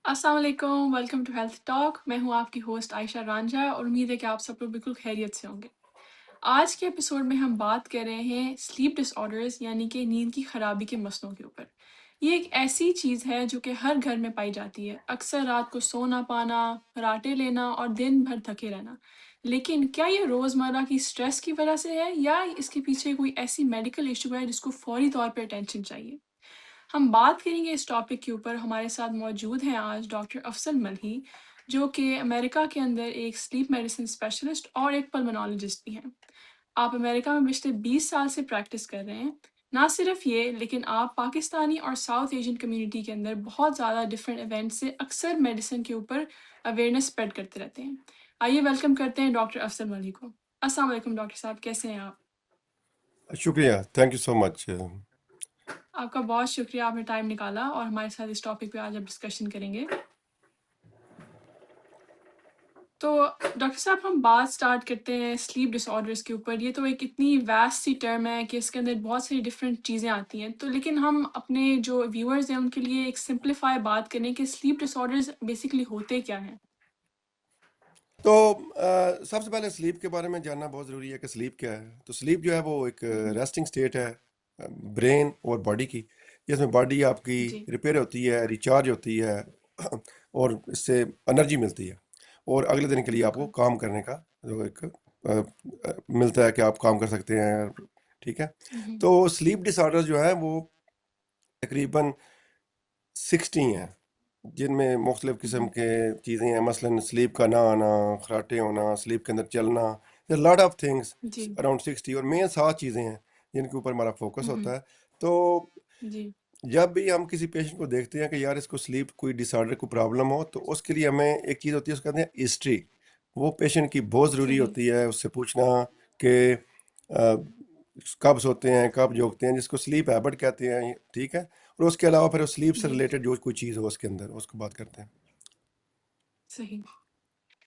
السلام علیکم، welcome to health talk. میں ہوں آپ کی ہوسٹ عائشہ رانجھا اور امید ہے کہ آپ سب لوگ بالکل خیریت سے ہوں گے۔ آج کے ایپیسوڈ میں ہم بات کر رہے ہیں سلیپ ڈس آرڈرز یعنی کہ نیند کی خرابی کے مسئلوں کے اوپر۔ یہ ایک ایسی چیز ہے جو کہ ہر گھر میں پائی جاتی ہے، اکثر رات کو سو نہ پانا، فراٹے لینا اور دن بھر تھکے رہنا۔ لیکن کیا یہ روزمرہ کی سٹریس کی وجہ سے ہے یا اس کے پیچھے کوئی ایسی میڈیکل ایشو ہے جس کو فوری طور پہ اٹینشن چاہیے؟ ہم بات کریں گے اس ٹاپک کے اوپر۔ ہمارے ساتھ موجود ہیں آج ڈاکٹر افضل ملہی، جو کہ امریکہ کے اندر ایک سلیپ میڈیسن اسپیشلسٹ اور ایک پلمونالوجسٹ بھی ہیں۔ آپ امریکہ میں پچھلے 20 سال سے پریکٹس کر رہے ہیں۔ نہ صرف یہ، لیکن آپ پاکستانی اور ساؤتھ ایشین کمیونٹی کے اندر بہت زیادہ ڈفرینٹ ایونٹس سے اکثر میڈیسن کے اوپر اویئرنیس اسپریڈ کرتے رہتے ہیں۔ آئیے ویلکم کرتے ہیں ڈاکٹر افضل ملہی کو۔ السلام علیکم ڈاکٹر صاحب، کیسے ہیں آپ؟ شکریہ، تھینک یو سو مچ۔ آپ کا بہت شکریہ، آپ نے ٹائم نکالا اور ہمارے ساتھ اس ٹاپک پہ آج آپ ڈسکشن کریں گے۔ تو ڈاکٹر صاحب، ہم بات سٹارٹ کرتے ہیں سلیپ ڈس آرڈرس کے اوپر۔ یہ تو ایک اتنی ویسٹ سی ٹرم ہے کہ اس کے اندر بہت ساری ڈفرینٹ چیزیں آتی ہیں، تو لیکن ہم اپنے جو ویورز ہیں ان کے لیے ایک سمپلیفائی بات کریں کہ سلیپ ڈس آرڈرز بیسیکلی ہوتے کیا ہیں۔ تو سب سے پہلے سلیپ کے بارے میں جاننا بہت ضروری ہے کہ سلیپ کیا ہے۔ تو سلیپ جو ہے وہ ایک ریسٹنگ سٹیٹ ہے برین اور باڈی کی، جس میں باڈی آپ کی جی ریپیئر ہوتی ہے، ریچارج ہوتی ہے اور اس سے انرجی ملتی ہے، اور اگلے دن کے لیے آپ کو بالکل کام کرنے کا جو ایک ملتا ہے کہ آپ کام کر سکتے ہیں، ٹھیک ہے۔ تو سلیپ ڈس آرڈر جو ہے وہ تقریباً 60 ہیں، جن میں مختلف قسم کے چیزیں ہیں، مثلاً سلیپ کا نہ آنا، خراٹے ہونا، سلیپ کے اندر چلنا، لاٹ آف تھنگس جی اراؤنڈ 60، اور مین 7 چیزیں ہیں جن کے اوپر ہمارا فوکس ہوتا ہے۔ تو جی جب بھی ہم کسی پیشنٹ کو دیکھتے ہیں کہ یار اس کو سلیپ کوئی ڈس آرڈر کو پرابلم ہو، تو اس کے لیے ہمیں ایک چیز ہوتی ہے، اس کو کہتے ہیں ہسٹری۔ وہ پیشنٹ کی بہت ضروری صحیح ہوتی ہے، اس سے پوچھنا کہ کب سوتے ہیں، کب جوگتے ہیں، جس کو سلیپ ہیبٹ کہتے ہیں، ٹھیک ہے۔ اور اس کے علاوہ پھر سلیپ سے جی ریلیٹڈ جو کوئی چیز ہو اس کے اندر، اس کو بات کرتے ہیں۔ صحیح،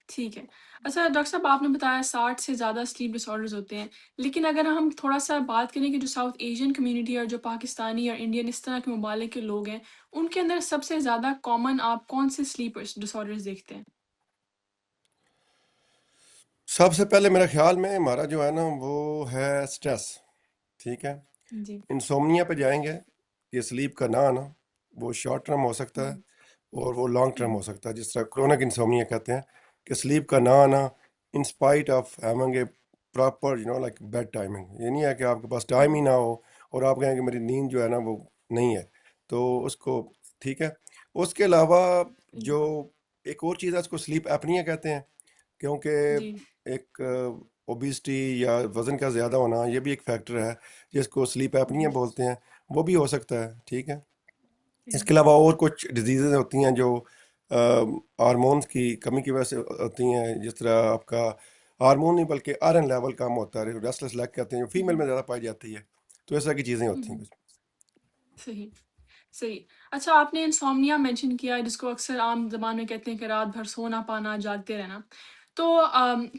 ٹھیک ہے۔ اچھا ڈاکٹر صاحب، آپ نے بتایا 60 سے زیادہ سلیپ ڈس آرڈرز ہوتے ہیں، لیکن اگر ہم تھوڑا سا بات کریں کہ جو ساؤتھ ایشین کمیونٹی اور جو پاکستانی اور انڈین اس طرح کے ممالک کے لوگ ہیں، ان کے اندر سب سے زیادہ کامن آپ کون سے سلیپ ڈس آرڈرز دیکھتے ہیں؟ سب سے پہلے میرا خیال میں ہمارا جو ہے نا وہ ہے سٹریس، ٹھیک ہے۔ جی انسومنیا پہ جائیں گے کہ سلیپ کا نہ آنا، وہ شارٹ ٹرم ہو سکتا ہے اور وہ لانگ ٹرم ہو سکتا ہے، جس طرح کرونک انسومنیا کہتے ہیں کہ سلیپ کا نہ آنا in spite of having a proper like bed timing. یہ نہیں ہے کہ آپ کے پاس ٹائم ہی نہ ہو اور آپ کہیں کہ میری نیند جو ہے نا وہ نہیں ہے، تو اس کو ٹھیک ہے۔ اس کے علاوہ جو ایک اور چیز ہے اس کو سلیپ ایپنیا کہتے ہیں، کیونکہ جی ایک اوبیسٹی یا وزن کا زیادہ ہونا یہ بھی ایک فیکٹر ہے جس کو سلیپ ایپنیا بولتے ہیں، وہ بھی ہو سکتا ہے، ٹھیک ہے۔ اس کے علاوہ اور کچھ ڈیزیزز ہوتی ہیں جو ہارمونس کی کمی کی وجہ سے ہوتی ہیں، جس طرح آپ کا ہارمون نہیں بلکہ آئرن لیول کم ہوتا ہے، ریسٹلیس لیگ کہتے ہیں، جو فیمیل میں زیادہ پائی جاتی ہے، تو اس طرح کی چیزیں ہوتی ہیں کچھ۔ صحیح صحیح۔ اچھا، آپ نے انسومنیا مینشن کیا جس کو اکثر عام زبان میں کہتے ہیں کہ رات بھر سو نہ پانا، جاگتے رہنا۔ تو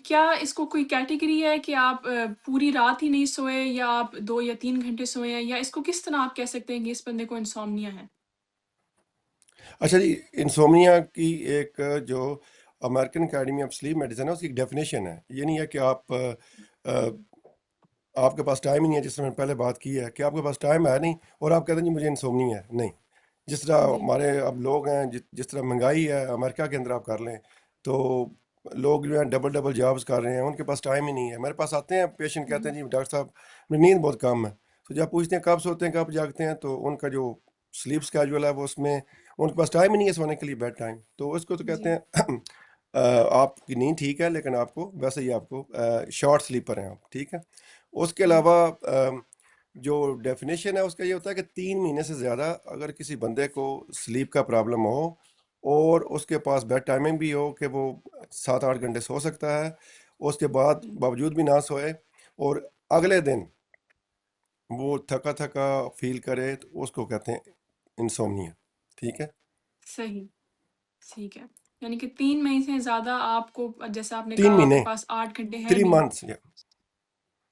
کیا اس کو کوئی کیٹیگری ہے کہ آپ پوری رات ہی نہیں سوئے یا آپ 2 یا 3 گھنٹے سوئے ہیں، یا اس کو کس طرح آپ کہہ سکتے ہیں کہ اس بندے کو انسومنیا ہے؟ اچھا جی، انسومنیا کی ایک جو American academy of sleep medicine ہے اس کی ایک ڈیفینیشن ہے۔ یہ نہیں ہے کہ آپ کے پاس ٹائم ہی نہیں ہے، جس طرح میں نے پہلے بات کی ہے کہ آپ کے پاس ٹائم ہے نہیں اور آپ کہتے ہیں جی مجھے انسومنیا ہے، نہیں۔ جس طرح جی ہمارے اب لوگ ہیں، جس طرح مہنگائی ہے امریکہ کے اندر آپ کر لیں، تو لوگ جو ہیں ڈبل جابس کر رہے ہیں، ان کے پاس ٹائم ہی نہیں ہے۔ میرے پاس آتے ہیں پیشنٹ کہتے ہیں جی ڈاکٹر صاحب میری نیند بہت کم ہے، تو جب پوچھتے ہیں کب سوتے ہیں کب جاگتے ہیں، تو ان کا جو سلیپ اسکیجول ہے وہ اس میں ان کے پاس ٹائم ہی نہیں ہے سونے کے لیے، بیڈ ٹائم، تو اس کو تو کہتے جی ہیں آپ کی نیند ٹھیک ہے لیکن آپ کو ویسے ہی آپ کو شارٹ سلیپر ہیں آپ، ٹھیک ہے۔ اس کے علاوہ جو ڈیفینیشن ہے اس کا یہ ہوتا ہے کہ 3 مہینے سے زیادہ اگر کسی بندے کو سلیپ کا پرابلم ہو اور اس کے پاس بیڈ ٹائمنگ بھی ہو کہ وہ 7-8 گھنٹے سو سکتا ہے، اس کے بعد باوجود بھی نہ سوئے اور اگلے دن وہ تھکا تھکا فیل کرے، تو اس کو کہتے ہیں انسومنیا، ٹھیک ہے۔ صحیح، ٹھیک ہے۔ یعنی کہ 3 مہینے سے زیادہ آپ کو، جیسے آپ نے 3 کہا آپ کے مہینے پاس 8 گھنٹے ہے 3 بھی، منتھس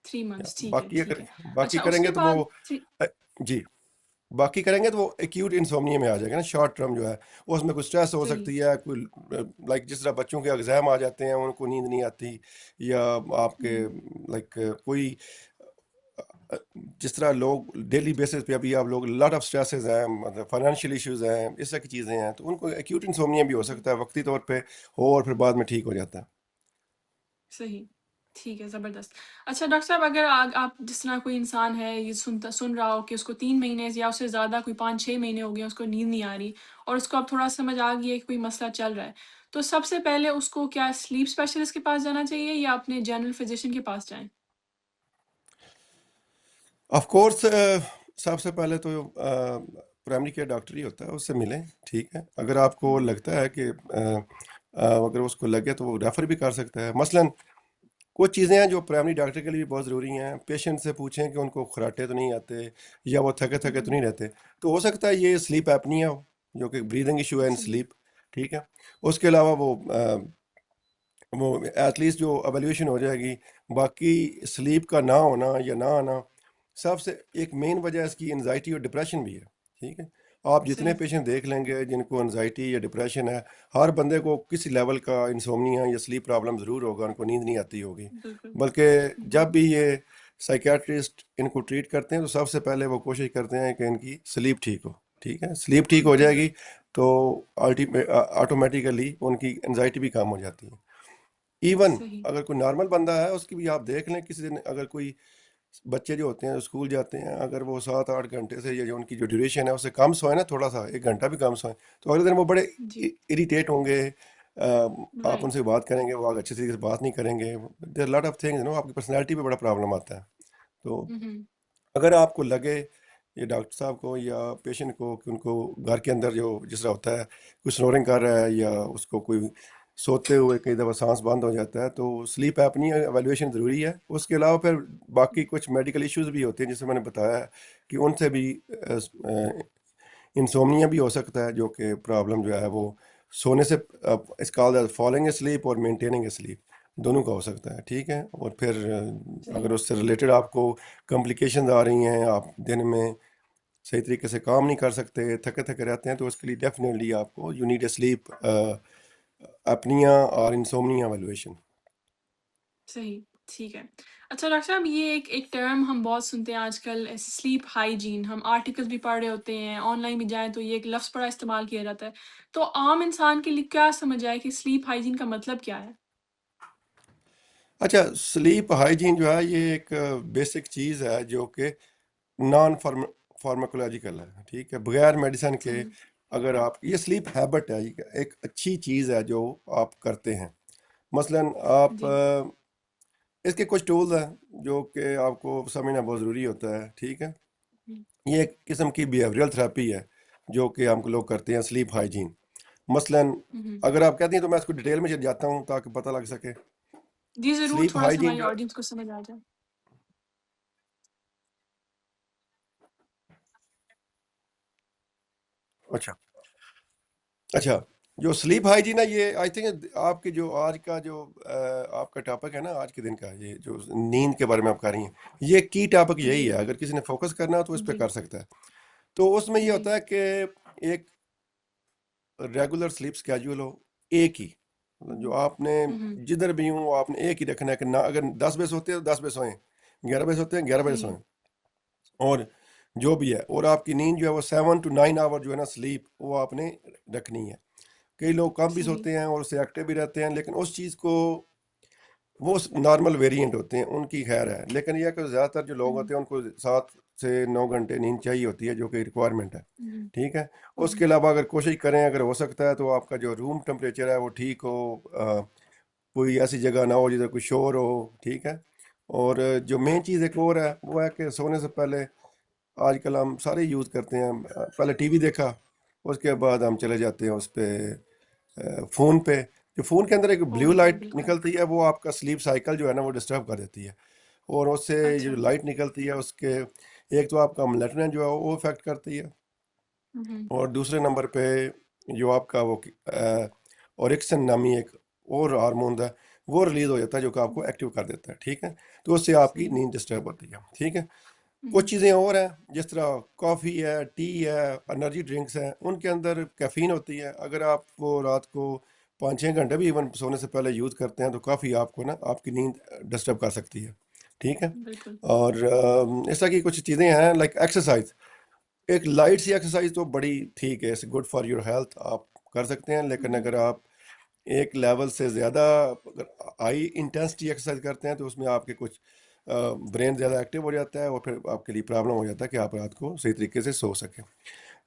3 منتھس، ٹھیک ہے باقی ٹھیک ہے۔ باقی اچھا، اس کریں گے کے تو بعد وہ جی باقی کریں گے تو وہ ایکیوٹ انسومنیا میں آ جائے گا نا، شارٹ ٹرم جو ہے اس میں کوئی اسٹریس ہو صحیح۔ سکتی ہے، کوئی لائک جس طرح بچوں کے ایگزام آ جاتے ہیں ان کو نیند نہیں آتی، یا آپ کے ہوں، لائک کوئی جس طرح لوگ ڈیلی بیسس پہ ابھی آپ لوگ لاٹ آف اسٹریسز ہیں، مطلب فائنینشیل ایشوز ہیں، اس طرح کی چیزیں ہیں، تو ان کو ایکیوٹ انسومنیا بھی ہو جی، سکتا ہے وقتی طور پہ ہو اور پھر بعد میں ٹھیک ہو جاتا ہے۔ صحیح، ٹھیک ہے، زبردست۔ اچھا ڈاکٹر صاحب، اگر آپ جس طرح کوئی انسان ہے یہ سن رہا ہو کہ اس کو 3 مہینے یا اس سے زیادہ کوئی 5-6 مہینے ہو گئے اس کو نیند نہیں آ رہی، اور اس کو اب تھوڑا سمجھ آ گئی ہے کہ کوئی مسئلہ چل رہا ہے، تو سب سے پہلے اس کو کیا سلیپ اسپیشلسٹ کے پاس جانا چاہیے یا اپنے جنرل فزیشین کے پاس جائیں؟ آف کورس سب سے پہلے تو پرائمری کیئر ڈاکٹر ہی ہوتا ہے، اس سے ملیں، ٹھیک ہے۔ اگر آپ کو ہوں، لگتا ہے کہ اگر اس کو لگے تو وہ ریفر بھی کر سکتا ہے۔ مثلاً کچھ چیزیں ہیں جو پرائمری ڈاکٹر کے لیے بھی بہت ضروری ہیں، پیشنٹ سے پوچھیں کہ ان کو خراٹے تو نہیں آتے یا وہ تھکے تھکے تو ہوں، نہیں رہتے، تو ہو سکتا ہے یہ سلیپ ایپنیا ہو، جو کہ بریدنگ ایشو ہے ان صحیح، سلیپ، ٹھیک ہے۔ اس کے علاوہ وہ ایٹ لیسٹ جو ایویلیویشن ہو جائے گی۔ باقی سلیپ کا نہ ہونا یا نہ آنا، سب سے ایک مین وجہ اس کی انزائٹی اور ڈپریشن بھی ہے، ٹھیک ہے۔ آپ جتنے صحیح، پیشنٹ دیکھ لیں گے جن کو انزائٹی یا ڈپریشن ہے، ہر بندے کو کسی لیول کا انسومنیا یا سلیپ پرابلم ضرور ہوگا، ان کو نیند نہیں آتی ہوگی۔ بالکل، بلکہ ہوں، جب بھی یہ سائیکیاٹرسٹ ان کو ٹریٹ کرتے ہیں تو سب سے پہلے وہ کوشش کرتے ہیں کہ ان کی سلیپ ٹھیک ہو، ٹھیک ہے۔ سلیپ ٹھیک ہو ہوں، جائے گی تو آٹومیٹیکلی ان کی انزائٹی بھی کم ہو جاتی ہے۔ ایون صحیح، اگر کوئی نارمل بندہ ہے اس کی بھی آپ دیکھ لیں، کسی دن اگر کوئی بچے جو ہوتے ہیں اسکول جاتے ہیں، اگر وہ 7-8 گھنٹے سے یا جو ان کی جو ڈیوریشن ہے اس سے کم سوئیں نا، تھوڑا سا 1 گھنٹہ بھی کم سوئیں، تو اگلے دن وہ بڑے جی، اریٹیٹ ہوں گے۔ آپ ان رائٹ، سے بات کریں گے وہ آگے اچھے طریقے سے بات نہیں کریں گے، دیر لاٹ آف تھنگز آپ کی پرسنالٹی پہ بڑا پرابلم آتا ہے۔ تو ہوں، اگر آپ کو لگے یہ ڈاکٹر صاحب کو یا پیشنٹ کو کہ ان کو گھر کے اندر جو جس طرح ہوتا ہے کوئی سنورنگ کر رہا ہے یا اس کو کوئی سوتے ہوئے کئی دفعہ سانس بند ہو جاتا ہے، تو سلیپ ایپنی ایویلیویشن ضروری ہے۔ اس کے علاوہ پھر باقی کچھ میڈیکل ایشوز بھی ہوتے ہیں جسے میں نے بتایا ہے کہ ان سے بھی انسومنیا بھی ہو سکتا ہے، جو کہ پرابلم جو ہے وہ سونے سے اس کال فالنگ اے سلیپ اور مینٹیننگ اے سلیپ دونوں کا ہو سکتا ہے، ٹھیک ہے۔ اور پھر صحیح، اگر اس سے ریلیٹڈ آپ کو کمپلیکیشنز آ رہی ہیں، آپ دن میں صحیح طریقے سے کام نہیں کر سکتے، تھکے تھکے رہتے ہیں، تو اس کے لیے ڈیفینیٹلی آپ کو یو نیڈ اے سلیپ اپنیا اور انسومنیا ایویلویشن۔ صحیح، ٹھیک ہے۔ اچھا ڈاکٹر صاحب، یہ ایک ٹرم ہم بہت سنتے ہیں آج کل، سلیپ ہائیجین، ہم آرٹیکل بھی پڑھ رہے ہوتے ہیں، آن لائن بھی جائیں تو یہ ایک لفظ بڑا استعمال کیا جاتا ہے، تو عام انسان کے لیے کیا سمجھ آئے کہ سلیپ ہائیجین کا مطلب کیا ہے؟ اچھا، سلیپ ہائیجین جو ہے یہ ایک بیسک چیز ہے جو کہ نان فارماکولوجیکل ہے، ٹھیک ہے، بغیر میڈیسن کے۔ صحیح، اگر آپ یہ سلیپ ہیبٹ ہے، یہ ایک اچھی چیز ہے جو آپ کرتے ہیں۔ مثلاً آپ جی، اس کے کچھ ٹولز ہیں جو کہ آپ کو سمجھنا بہت ضروری ہوتا ہے، ٹھیک ہے۔ ہوں، یہ ایک قسم کی بیہیویئرل تھراپی ہے جو کہ ہم لوگ کرتے ہیں، سلیپ ہائیجین۔ مثلاً ہوں، اگر آپ کہتے ہیں تو میں اس کو ڈیٹیل میں جاتا ہوں تاکہ پتہ لگ سکے۔ جی ضرور، سلیپ تھوڑا سا ہائیجین ہماری جو، آڈینس کو سمجھ آ جائے۔ اچھا اچھا، جو سلیپ ہائیجین ہے یہ آئی تھنک آپ کی جو آج کا جو آپ کا ٹاپک ہے نا آج کے دن کا، یہ جو نیند کے بارے میں آپ کر رہی ہیں، یہ کی ٹاپک جی، یہی ہے۔ اگر کسی نے فوکس کرنا ہو تو اس پہ جی، کر سکتا ہے۔ تو اس میں یہ جی، ہوتا ہے کہ ایک ریگولر سلیپ اسکیجول ہو، ایک ہی، جو آپ نے ہوں، جدھر بھی ہوں آپ نے ایک ہی رکھنا ہے کہ نہ اگر 10 بجے سوتے ہیں تو 10 بجے سوئیں، 11 بجے سوتے ہیں 11 بجے صحیح، سوئیں، اور جو بھی ہے، اور آپ کی نیند جو ہے وہ 7 to 9 آور جو ہے نا سلیپ وہ آپ نے رکھنی ہے۔ کئی لوگ کم بھی صحیح، سوتے ہیں اور اس سے ایکٹیو بھی رہتے ہیں، لیکن اس چیز کو وہ نارمل ویریئنٹ ہوتے ہیں، ان کی خیر ہے۔ لیکن یہ کہ زیادہ تر جو لوگ ہوں، ہوتے ہیں ان کو 7 سے 9 گھنٹے نیند چاہیے ہوتی ہے، جو کہ ریکوائرمنٹ ہے، ہوں، ٹھیک ہے۔ اس ہوں، کے علاوہ اگر کوشش کریں، اگر ہو سکتا ہے تو آپ کا جو روم ٹمپریچر ہے وہ ٹھیک ہو، کوئی ایسی جگہ نہ ہو جدھر کوئی شور ہو، ٹھیک ہے۔ اور جو مین چیز ایک اور ہے وہ ہے کہ سونے سے پہلے آج کل ہم سارے یوز کرتے ہیں، پہلے ٹی وی دیکھا، اس کے بعد ہم چلے جاتے ہیں اس پہ فون پہ۔ جو فون کے اندر ایک بلیو فون پہ لائٹ بالکل، نکلتی ہے وہ آپ کا سلیپ سائیکل جو ہے نا وہ ڈسٹرب کر دیتی ہے، اور اس سے اچھا، جو لائٹ نکلتی ہے اس کے ایک تو آپ کا میلٹنن جو ہے وہ افیکٹ کرتی ہے، ہوں، اور دوسرے نمبر پہ جو آپ کا وہ اوریکسن نامی ایک اور ہارمون ہے وہ ریلیز ہو جاتا ہے جو کہ آپ کو ایکٹیو کر دیتا ہے، ٹھیک ہے۔ تو اس سے آپ کی صحیح، نیند ڈسٹرب ہوتی ہے، ٹھیک ہے۔ کچھ ہوں، چیزیں اور ہیں جس طرح کافی ہے، ٹی ہے، انرجی ڈرنکس ہیں، ان کے اندر کیفین ہوتی ہے. اگر آپ وہ رات کو 5-6 گھنٹے بھی ایون سونے سے پہلے یوز کرتے ہیں تو کافی آپ کو نا آپ کی نیند ڈسٹرب کر سکتی ہے. ٹھیک ہے. بالکل. اور اس طرح کی کچھ چیزیں ہیں لائک ایکسرسائز. ایک لائٹ سی ایکسرسائز تو بڑی ٹھیک ہے، گڈ فار یور ہیلتھ، آپ کر سکتے ہیں. لیکن ہوں، اگر آپ ایک لیول سے زیادہ اگر ہائی انٹینسٹی ایکسرسائز کرتے ہیں تو اس میں آپ کے کچھ برین زیادہ ایکٹیو ہو جاتا ہے اور پھر آپ کے لیے پرابلم ہو جاتا ہے کہ آپ رات کو صحیح طریقے سے سو سکیں.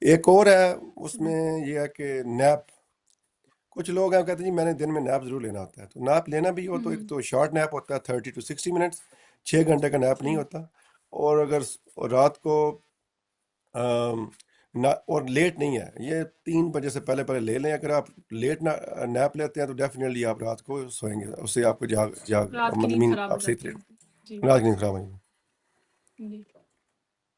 ایک اور ہے اس ہوں، میں یہ ہے کہ نیپ. کچھ لوگ ہیں کہتے ہیں جی میں نے دن میں نیپ ضرور لینا ہوتا ہے. تو نیپ لینا بھی ہو تو ایک ہوں، تو شارٹ نیپ ہوتا ہے 30 to 60 منٹس، 6 گھنٹے کا نیپ نہیں صحیح. ہوتا. اور اگر رات کو اور لیٹ نہیں ہے، یہ 3 بجے سے پہلے پہلے لے لیں. اگر آپ لیٹ نیپ لیتے ہیں تو ڈیفینیٹلی آپ رات کو سوئیں گے، اس سے آپ کو جاگ جاگ رات کی نیند مطلب خراب ہو آپ صحیح جاتی طرح ہے. جی. رات کی نیند خراب ہو جائے گی. جی.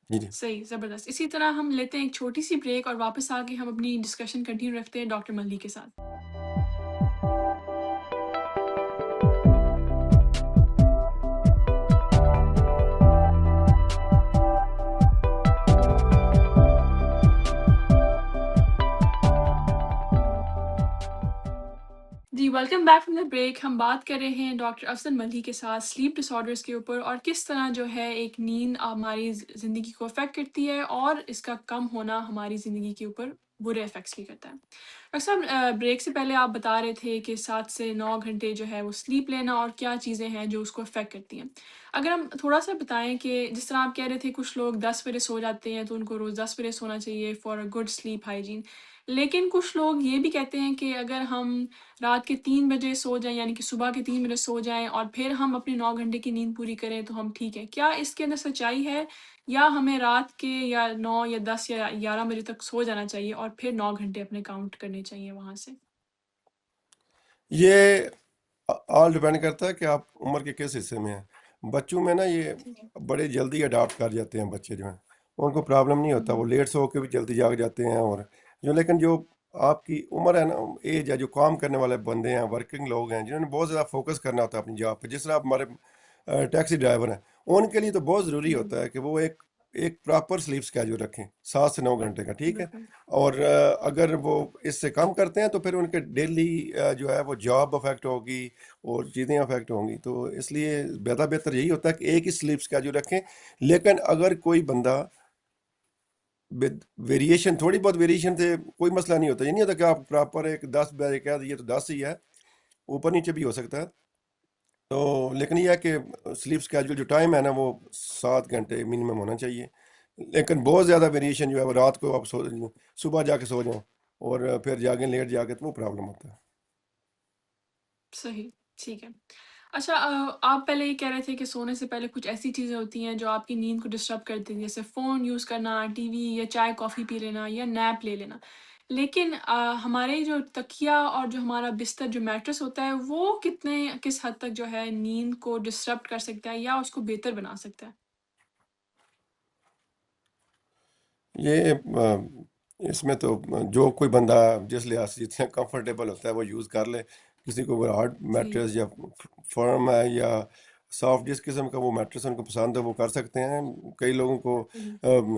جی جی. صحیح، زبردست. اسی طرح ہم لیتے ہیں ایک چھوٹی سی بریک اور واپس آ کے ہم اپنی ڈسکشن کنٹینیو رکھتے ہیں ڈاکٹر ملی کے ساتھ. جی، welcome back from the break. ہم بات کر رہے ہیں ڈاکٹر افضل ملھی کے ساتھ سلیپ ڈس آرڈرس کے اوپر، اور کس طرح جو ہے ایک نیند ہماری زندگی کو افیکٹ کرتی ہے اور اس کا کم ہونا ہماری زندگی کے اوپر برے افیکٹس بھی کرتا ہے. ڈاکٹر صاحب، بریک سے پہلے آپ بتا رہے تھے کہ 7 سے 9 گھنٹے جو ہے وہ سلیپ لینا اور کیا چیزیں ہیں جو اس کو افیکٹ کرتی ہیں. اگر ہم تھوڑا سا بتائیں کہ جس طرح آپ کہہ رہے تھے کچھ لوگ 10 بجے سو جاتے ہیں تو ان کو روز 10 بجے سونا چاہیے for a good sleep hygiene. لیکن کچھ لوگ یہ بھی کہتے ہیں کہ اگر ہم رات کے 3 بجے سو جائیں، یعنی کہ صبح کے 3 بجے سو جائیں اور پھر ہم اپنی 9 گھنٹے کی نیند پوری کریں تو ہم ٹھیک ہے. کیا اس کے اندر سچائی ہے، یا ہمیں رات کے یا 9 یا 10 یا 11 بجے تک سو جانا چاہیے اور پھر 9 گھنٹے اپنے کاؤنٹ کرنے چاہیے وہاں سے؟ یہ آل ڈپینڈ کرتا ہے کہ آپ عمر کے کس حصے میں ہیں. بچوں میں نا یہ ٹھیک ہے. بڑے جلدی اڈاپٹ کر جاتے ہیں بچے جو ہیں، ان کو پرابلم نہیں ہوتا، وہ لیٹ سو کے بھی جلدی جاگ جاتے ہیں. اور لیکن جو آپ کی عمر ہے نا، ایج ہے، جو کام کرنے والے بندے ہیں، ورکنگ لوگ ہیں، جنہوں نے بہت زیادہ فوکس کرنا ہوتا ہے اپنی جاب پہ، جس طرح آپ ہمارے ٹیکسی ڈرائیور ہیں، ان کے لیے تو بہت ضروری ہوتا ہے کہ وہ ایک پراپر سلیپ اسکیجول رکھیں 7 سے 9 گھنٹے کا. ٹھیک ہے. بالکل. اور اگر وہ اس سے کم کرتے ہیں تو پھر ان کے ڈیلی جو ہے وہ جاب افیکٹ ہوگی اور چیزیں افیکٹ ہوں گی. تو اس لیے بہتر یہی ہوتا ہے کہ ایک ہی سلیپ اسکیجول رکھیں. لیکن اگر کوئی بندہ ویریشن، تھوڑی بہت ویریشن سے کوئی مسئلہ نہیں ہوتا. یہ نہیں ہوتا کہ آپ پراپر ایک 10 بجے کہہ دیجیے تو 10 ہی ہے، اوپر نیچے بھی ہو سکتا ہے. تو لیکن یہ ہے کہ سلیپ اسکیجول جو ٹائم ہے نا وہ 7 گھنٹے منیمم ہونا چاہیے. لیکن بہت زیادہ ویریشن جو ہے وہ رات کو آپ صبح جا کے سو جائیں اور پھر جاگیں لیٹ جاگیں تو وہ پرابلم ہوتا ہے. صحیح. ٹھیک ہے. اچھا، آپ پہلے یہ کہہ رہے تھے کہ سونے سے پہلے کچھ ایسی چیزیں ہوتی ہیں جو آپ کی نیند کو ڈسٹرب کرتی ہیں، جیسے فون یوز کرنا، ٹی وی یا چائے کافی پی لینا یا نیپ لے لینا. لیکن ہمارے جو تکیہ اور جو ہمارا بستر جو میٹرس ہوتا ہے وہ کس حد تک جو ہے نیند کو ڈسٹرب کر سکتا ہے یا اس کو بہتر بنا سکتا ہے؟ یہ اس میں تو جو کوئی بندہ جس لحاظ سے جتنا کمفرٹیبل ہوتا ہے وہ یوز کر لے. کسی کو ہارڈ صحیح. میٹرس یا فرم ہے یا سافٹ، جس قسم کا وہ میٹرس ان کو پسند ہے وہ کر سکتے ہیں. کئی لوگوں کو صحیح.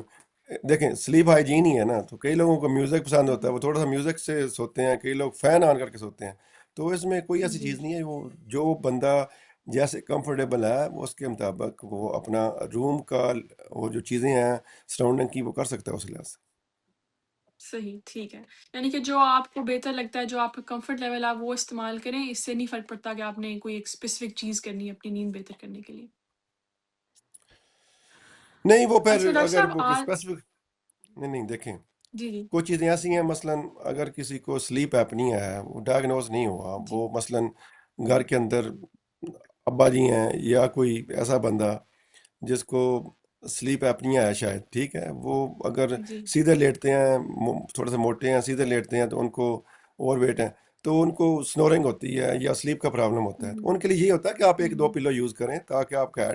دیکھیں سلیپ ہائیجین ہی ہے نا، تو کئی لوگوں کو میوزک پسند ہوتا ہے، ہوں، وہ تھوڑا سا میوزک سے سوتے ہیں، کئی لوگ فین آن کر کے سوتے ہیں. تو اس میں کوئی ایسی جی. چیز نہیں ہے. وہ جو بندہ جیسے کمفرٹیبل ہے وہ اس کے مطابق وہ اپنا روم کا وہ جو چیزیں ہیں سراؤنڈنگ کی وہ کر سکتا ہے اس لحاظ سے. صحیح. ٹھیک ہے. یعنی کہ جو آپ کو بہتر لگتا ہے، جو آپ کا کمفرٹ لیول ہے، آپ وہ استعمال کریں. اس سے نہیں فرق پڑتا کہ آپ نے کوئی ایک اسپیسیفک چیز کرنی ہے اپنی نیند بہتر کرنے کے لیے. نہیں وہ اچھا پھر ڈاکٹر اگر صاحب وہ کوئی اسپیسیفک، نہیں دیکھیں جی. جی. کچھ چیزیں ایسی ہیں، مثلا اگر کسی کو سلیپ ایپنیا ہے، وہ ڈائگنوز نہیں ہوا، جی. وہ مثلا گھر کے اندر ابا جی ہیں یا کوئی ایسا بندہ جس کو سلیپ ایپنیا ہے شاید، ٹھیک ہے، وہ اگر جی. سیدھے لیٹتے ہیں، تھوڑے سے موٹے ہیں، سیدھے لیٹتے ہیں تو ان کو اوور ویٹ ہیں تو ان کو سنورنگ ہوتی ہے یا سلیپ کا پرابلم ہوتا ہے. تو ہوں، ان کے لیے یہ ہوتا ہے کہ آپ ایک دو ہوں، پلو یوز کریں تاکہ آپ کا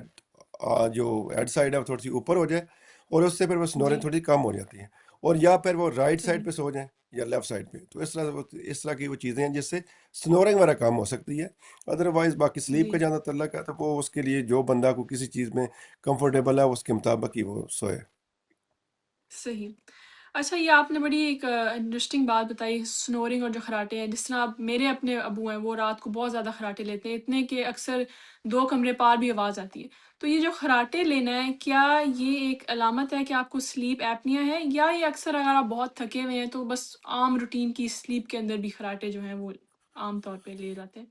جو ہیڈ سائڈ ہے وہ تھوڑی سی اوپر ہو جائے اور اس سے پھر وہ سنورنگ جی. تھوڑی کم ہو جاتی ہے. اور یا پھر وہ رائٹ سائڈ صحیح. پہ سو جائیں. یا لیفٹ سائڈ پہ. تو اس طرح کی وہ چیزیں ہیں جس سے سنورنگ وغیرہ کام ہو سکتی ہے. ادروائز باقی سلیپ جی، کا جہاں تک تعلق ہے تو وہ اس کے لیے جو بندہ کو کسی چیز میں کمفرٹیبل ہے اس کے مطابق ہی وہ سوئے. صحیح۔ اچھا، یہ آپ نے بڑی ایک انٹرسٹنگ بات بتائی، سنورنگ اور جو خراٹے ہیں، جس طرح آپ میرے اپنے ابو ہیں وہ رات کو بہت زیادہ خراٹے لیتے ہیں، اتنے کہ اکثر 2 کمرے پار بھی آواز آتی ہے۔ تو یہ جو خراٹے لینا ہے، کیا یہ ایک علامت ہے کہ آپ کو سلیپ ایپنیا ہے، یا یہ اکثر اگر آپ بہت تھکے ہوئے ہیں تو بس عام روٹین کی سلیپ کے اندر بھی خراٹے جو ہیں وہ عام طور پہ لیے جاتے ہیں؟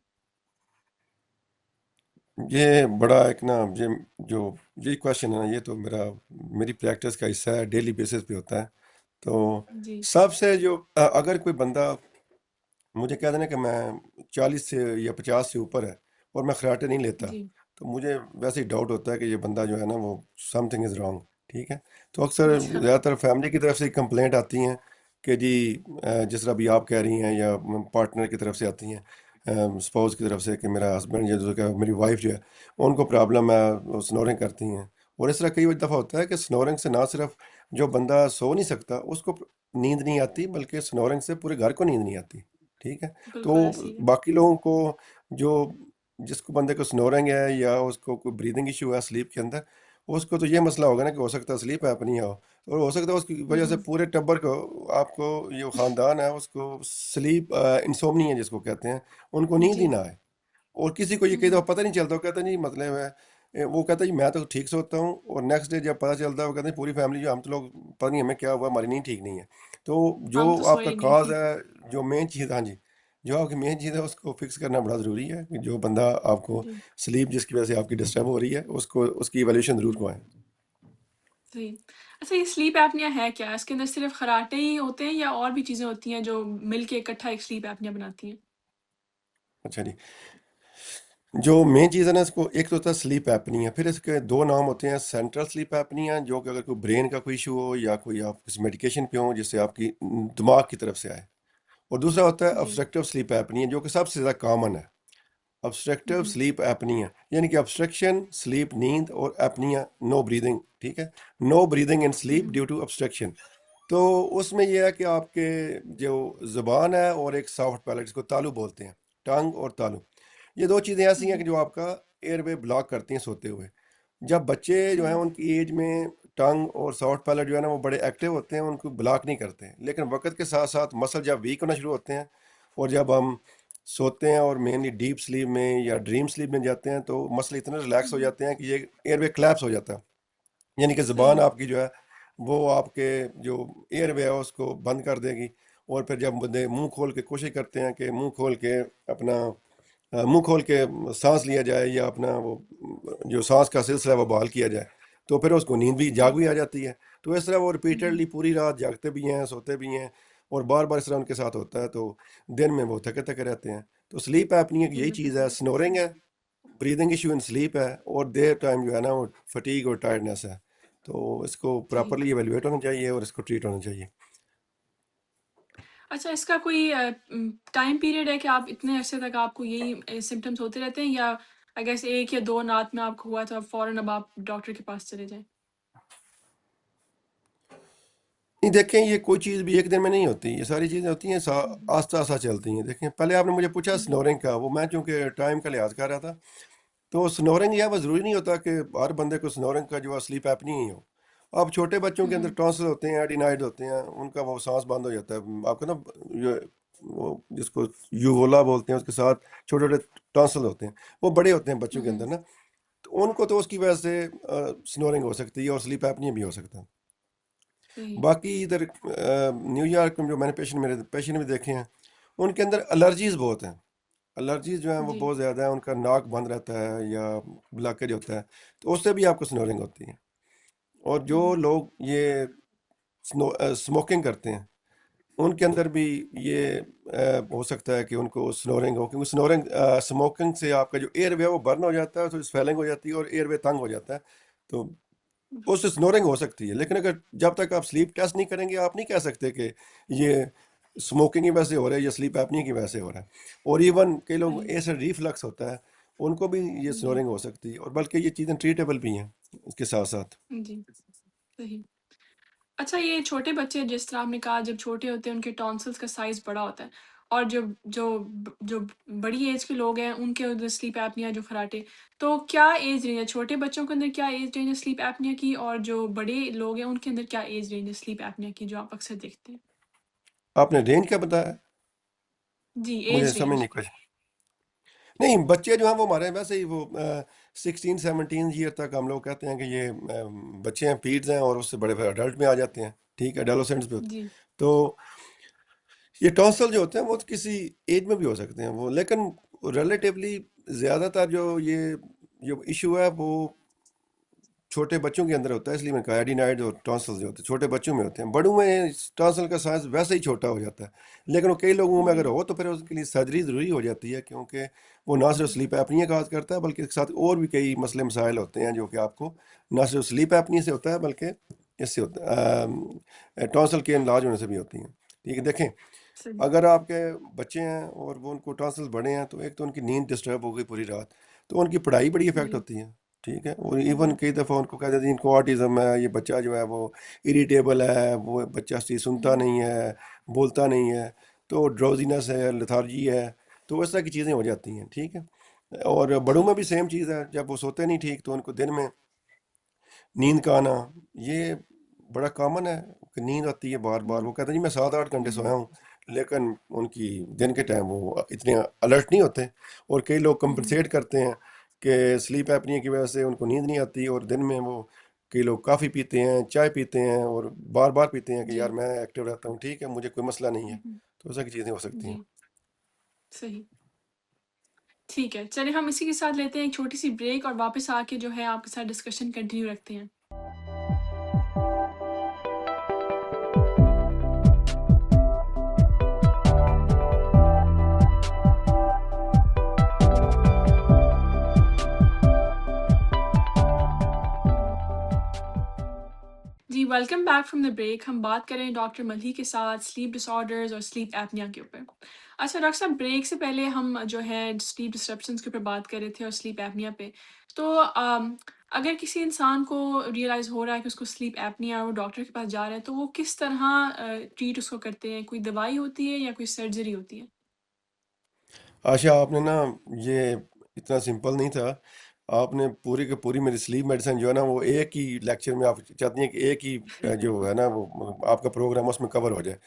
یہ بڑا ایک نا جو یہ کوشچن ہے نا، یہ تو میری پریکٹس کا حصہ ہے، ڈیلی بیسس پہ ہوتا ہے. تو جی، سب سے جو اگر کوئی بندہ مجھے کہہ دینا کہ میں 40 سے یا 50 سے اوپر ہے اور میں خراٹے نہیں لیتا، جی، تو مجھے ویسے ہی ڈاؤٹ ہوتا ہے کہ یہ بندہ جو ہے نا وہ سم تھنگ از رانگ. ٹھیک ہے. تو اکثر اچھا، زیادہ تر فیملی کی طرف سے کمپلینٹ آتی ہیں کہ جی جس طرح بھی آپ کہہ رہی ہیں یا پارٹنر کی طرف سے آتی ہیں، سپوز کی طرف سے کہ میرا ہسبینڈ یا میری وائف جو ہے ان کو پرابلم ہے، وہ سنورنگ کرتی ہیں. اور اس طرح کئی دفعہ ہوتا ہے کہ سنورنگ سے نہ صرف جو بندہ سو نہیں سکتا اس کو نیند نہیں آتی، بلکہ سنورنگ سے پورے گھر کو نیند نہیں آتی. ٹھیک ہے. تو بالکل ایسی ہے۔ باقی لوگوں کو جو جس کو بندے کو سنورنگ ہے یا اس کو کوئی بریدنگ ایشو ہے سلیپ کے اندر، اس کو تو یہ مسئلہ ہوگا نا کہ ہو سکتا ہے سلیپ ایپنیا ہو، اور ہو سکتا ہے اس کی وجہ سے ہوں، پورے ٹبر کو آپ کو یہ خاندان ہے اس کو سلیپ انسومنیا جس کو کہتے ہیں، ان کو نیند ہی جی، نہ آئے. اور کسی کو یہ کئی ہوں، دفعہ پتہ نہیں چلتا، وہ کہتا نہیں مطلب ہے وہ کہتا ہے جی میں تو ٹھیک سوتا ہوں، اور نیکسٹ ڈے جب پتہ چلتا ہے وہ کہتے ہیں پوری فیملی جو ہم تو لوگ پتہ نہیں ہمیں کیا ہوا، ہماری نیند ٹھیک نہیں ہے. تو جو ہم تو آپ کا سوئے کاز نہیں۔ ہے، جو مین چیز، ہاں جی، جو آپ کی مین چیز ہے اس کو فکس کرنا بڑا ضروری ہے. کہ جو بندہ آپ کو جی، سلیپ جس کی وجہ سے آپ کی ڈسٹرب ہو رہی ہے اس کی ایویلیوشن ضرور کوائیں. صحیح۔ اچھا، یہ سلیپ ایپنیا ہے کیا؟ اس کے اندر صرف خراٹے ہی ہوتے ہیں یا اور بھی چیزیں ہوتی ہیں جو مل کے اکٹھا ایک سلیپ ایپنیا بناتی ہیں؟ اچھا جی. جو مین چیز ہے نا اس کو ایک تو ہوتا ہے سلیپ ایپنیا، پھر اس کے دو نام ہوتے ہیں. سینٹرل سلیپ ایپنیا جو کہ اگر کوئی برین کا کوئی ایشو ہو یا کوئی آپ کسی میڈیکیشن پہ ہو جس سے آپ کی دماغ کی طرف سے آئے. اور دوسرا ہوتا ہے جی، ابسٹرکٹیو سلیپ ایپنیا جو کہ سب سے زیادہ کامن ہے. ابسٹرکٹیو ہوں، سلیپ ایپنیا یعنی کہ ابسٹرکشن سلیپ نیند، اور ایپنیا نو بریدنگ. ٹھیک ہے. نو بریدنگ ان سلیپ ہوں، ڈیو ٹو ابسٹرکشن. تو اس میں یہ ہے کہ آپ کے جو زبان ہے اور ایک سافٹ پیلٹ جس کو تالو بولتے ہیں، ٹنگ اور تالو، یہ دو چیزیں ایسی ہیں کہ ہوں، جو آپ کا ایئر وے بلاک کرتی ہیں سوتے ہوئے. جب بچے جو ہیں صحیح، ان کی ایج میں ٹنگ اور سافٹ پیلٹ جو ہے نا وہ بڑے ایکٹیو ہوتے ہیں، ان کو بلاک نہیں کرتے ہیں. لیکن وقت کے ساتھ ساتھ مسل جب ویک ہونا شروع ہوتے ہیں اور جب ہم سوتے ہیں اور مینلی ڈیپ سلیپ میں یا ڈریم سلیپ میں جاتے ہیں تو مسل اتنے ریلیکس ہو ہوں، جاتے ہیں کہ یہ ایئر وے کلیپس ہو جاتا ہے. یعنی کہ زبان صحیح، آپ کی جو ہے وہ آپ کے جو ایئر وے ہے اس کو بند کر دے گی. اور پھر جب بندے منہ کھول کے کوشش کرتے ہیں کہ منہ کھول کے اپنا منہ کھول کے سانس لیا جائے یا اپنا وہ جو سانس کا سلسلہ ہے وہ بحال کیا جائے، تو پھر اس کو نیند بھی جاگ جی، بھی آ جاتی ہے. تو اس طرح وہ ہوں، ریپیٹڈلی پوری رات جاگتے بھی ہیں، سوتے بھی ہیں، اور بار بار اس طرح ان کے ساتھ ہوتا ہے. تو دن میں وہ تھکے تھکے رہتے ہیں. تو سلیپ ایپنی ایک یہی بالکل چیز ہے، صحیح، سنورنگ ہے، بریدنگ ایشو ان سلیپ ہے، اور دیر ٹائم جو ہے نا وہ فٹیگ اور ٹائرڈنیس ہے. تو اس کو صحیح۔ پراپرلی ایویلویٹ ہونا چاہیے اور اس کو ٹریٹ ہونا چاہیے. اچھا، اس کا کوئی ٹائم پیریڈ ہے کہ آپ اتنے عرصے تک آپ کو یہی سمٹمس ہوتے رہتے ہیں، یا اگر سے 1 یا 2 رات میں آپ کو ہوا تو اب فوراً اب آپ ڈاکٹر کے پاس چلے جائیں؟ نہیں دیکھیں، یہ کوئی چیز بھی ایک دن میں نہیں ہوتی، یہ ساری چیزیں ہوتی ہیں ہوں، آہستہ آہستہ چلتی ہیں. دیکھیں پہلے آپ نے مجھے پوچھا ہوں، سنورنگ کا، وہ میں چونکہ ٹائم کا لحاظ کر رہا تھا. تو سنورنگ یہ بس ضروری نہیں ہوتا کہ ہر بندے کو سنورنگ کا جو ہے سلیپ ایپنی ہی ہو. اب چھوٹے بچوں کے اندر ہوں، ٹانسل ہوتے ہیں، ایڈینائڈ ہوتے ہیں، ان کا وہ سانس بند ہو جاتا ہے. آپ کو نا یہ وہ جس کو یوولا بولتے ہیں اس کے ساتھ چھوٹے چھوٹے ٹانسل ہوتے ہیں، وہ بڑے ہوتے ہیں بچوں کے ہوں، اندر نا. تو ان کو تو اس کی وجہ سے سنورنگ ہو سکتی ہے اور سلیپ ایپنی بھی ہو سکتا ہے. صحیح، باقی ادھر نیو یارک میں جو میں نے میرے پیشنٹ بھی دیکھے ہیں، ان کے اندر الرجیز بہت ہیں. الرجیز جو ہیں وہ جی، بہت زیادہ ہیں، ان کا ناک بند رہتا ہے یا بلاکیج ہوتا ہے، تو اس سے بھی آپ کو سنورنگ ہوتی ہے. اور جو ہوں، لوگ یہ اسموکنگ کرتے ہیں ان کے اندر بھی یہ ہو سکتا ہے کہ ان کو سنورنگ ہو، کیونکہ سنورنگ اسموکنگ سے آپ کا جو ایئر وے ہے وہ برن ہو جاتا ہے، تو سویلنگ ہو جاتی ہے اور ایئر وے تنگ ہو جاتا ہے. تو اس سے سنورنگ ہو سکتی ہے. لیکن اگر جب تک آپ سلیپ ٹیسٹ نہیں کریں گے آپ نہیں کہہ سکتے کہ یہ اسموکنگ کی وجہ سے ہو رہا ہے یا سلیپ ایپنی کی وجہ سے ہو رہا ہے. اور ایون کئی لوگ صحیح، ایسے ریفلکس ہوتا ہے ان کو بھی یہ جی، سنورنگ ہو سکتی ہے، اور بلکہ یہ چیزیں ٹریٹیبل بھی ہیں اس کے ساتھ ساتھ. جی، صحیح۔ اچھا یہ چھوٹے بچے جس طرح آپ نے کہا جب چھوٹے ہوتے ہیں ان کے ٹونسلس کا سائز بڑا ہوتا ہے اور جو بڑی ایج کے لوگ ہیں ان کے ادھر سلیپ ایپنیا جو خراٹے تو کیا ایج رینج ہے چھوٹے بچوں کے اندر کیا ایج رینج ہے سلیپ ایپنیا کی اور جو بڑے لوگ ہیں ان کے اندر کیا ایج رینج ہے سلیپ ایپنیا کی جو آپ اکثر دیکھتے ہیں؟ آپ نے رینج کیا بتایا؟ جی مجھے ایج سمجھ رینج۔ نہیں کچھ. نہیں، بچے جو ہیں وہ ہمارے ویسے ہی وہ 16-17 ایئر تک ہم لوگ کہتے ہیں کہ یہ بچے ہیں، پیڈز ہیں، اور اس سے بڑے بڑے اڈلٹ میں آ جاتے ہیں، ٹھیک ہے، ایڈولسنٹس بھی ہوتے جی ہیں. تو یہ ٹونسل جو ہوتے ہیں وہ کسی ایج میں بھی ہو سکتے ہیں وہ، لیکن ریلیٹیولی زیادہ تر جو ایشو ہے وہ چھوٹے بچوں کے اندر ہوتا ہے. اس لیے میں کہا ایڈینائڈ اور ٹونسل جو ہوتے ہیں چھوٹے بچوں میں ہوتے ہیں. بڑوں میں ٹونسل کا سائز ویسے ہی چھوٹا ہو جاتا ہے، لیکن وہ کئی لوگوں میں اگر ہو تو پھر اس کے لیے سرجری ضروری ہو جاتی ہے، کیونکہ وہ نہ صرف سلیپ ایپنیا کا کاز کرتا ہے بلکہ اس کے ساتھ اور بھی کئی مسئلے مسائل ہوتے ہیں جو کہ آپ کو نہ صرف سلیپ ایپنیا سے ہوتا ہے بلکہ اس سے ہوتا ہے ٹونسل کے انلاج ہونے سے بھی ہوتی ہیں. ٹھیک ہے، دیکھیں، صحیح۔ اگر آپ کے بچے ہیں اور وہ ان کو ٹانسلز بڑے ہیں تو ایک تو ان کی نیند ڈسٹرب ہو گئی پوری رات، تو ان کی پڑھائی بڑی افیکٹ جی۔ ہوتی ہے. ٹھیک ہے، اور ایون کئی دفعہ ان کو کہہ دیتے ہیں ان کو آٹزم ہے، یہ بچہ جو ہے وہ اریٹیبل ہے، وہ بچہ چیز سنتا نہیں ہے، بولتا نہیں ہے، تو ڈراؤزینس ہے، لتھارجی ہے، تو اس طرح کی چیزیں ہو جاتی ہیں. ٹھیک ہے، اور بڑوں میں ٹھیک بھی ہے۔ سیم چیز ہے، جب وہ سوتے نہیں ٹھیک تو ان کو دن میں نیند کا آنا یہ بڑا کامن ہے کہ نیند آتی ہے بار بار. وہ کہتے ہیں جی میں 7-8 گھنٹے سویا ہوں، لیکن ان کی دن کے ٹائم وہ اتنے الرٹ نہیں ہوتے. اور کئی لوگ کمپنسیٹ کرتے ہیں کہ سلیپ ایپنیا کی وجہ سے ان کو نیند نہیں آتی، اور دن میں وہ کئی لوگ کافی پیتے ہیں، چائے پیتے ہیں، اور بار بار پیتے ہیں کہ جی۔ یار میں ایکٹیو رہتا ہوں، ٹھیک ہے، مجھے کوئی مسئلہ نہیں ہے. تو ایسا کی چیزیں ہو سکتی ہیں. جی صحیح۔ ٹھیک ہے، چلے ہم اسی کے ساتھ لیتے ہیں ایک چھوٹی سی بریک اور واپس آ کے جو ہے آپ کے ساتھ ڈسکشن کنٹینیو رکھتے ہیں۔ جی welcome back from the break. ہم بات کریں ڈاکٹر ملھی کے ساتھ سلیپ ڈس آرڈرز اور سلیپ ایپنیا کے اوپر۔ اچھا ڈاکٹر صاحب، بریک سے پہلے ہم جو ہے سلیپ ڈسرپشنس کے اوپر بات کر رہے تھے اور سلیپ ایپنیا پہ، تو اگر کسی انسان کو ریئلائز ہو رہا ہے کہ اس کو سلیپ ایپنیا ہے اور وہ ڈاکٹر کے پاس جا رہا ہے تو وہ کس طرح ٹریٹ اس کو کرتے ہیں؟ کوئی دوائی ہوتی ہے یا کوئی سرجری ہوتی ہے؟ آشا، آپ نے نا یہ اتنا سمپل نہیں تھا. آپ نے پوری کی پوری میری سلیپ میڈیسن جو ہے نا وہ ایک ہی لیکچر میں، آپ چاہتی ہیں کہ ایک ہی جو ہے نا وہ آپ کا پروگرام اس میں کور ہو جائے.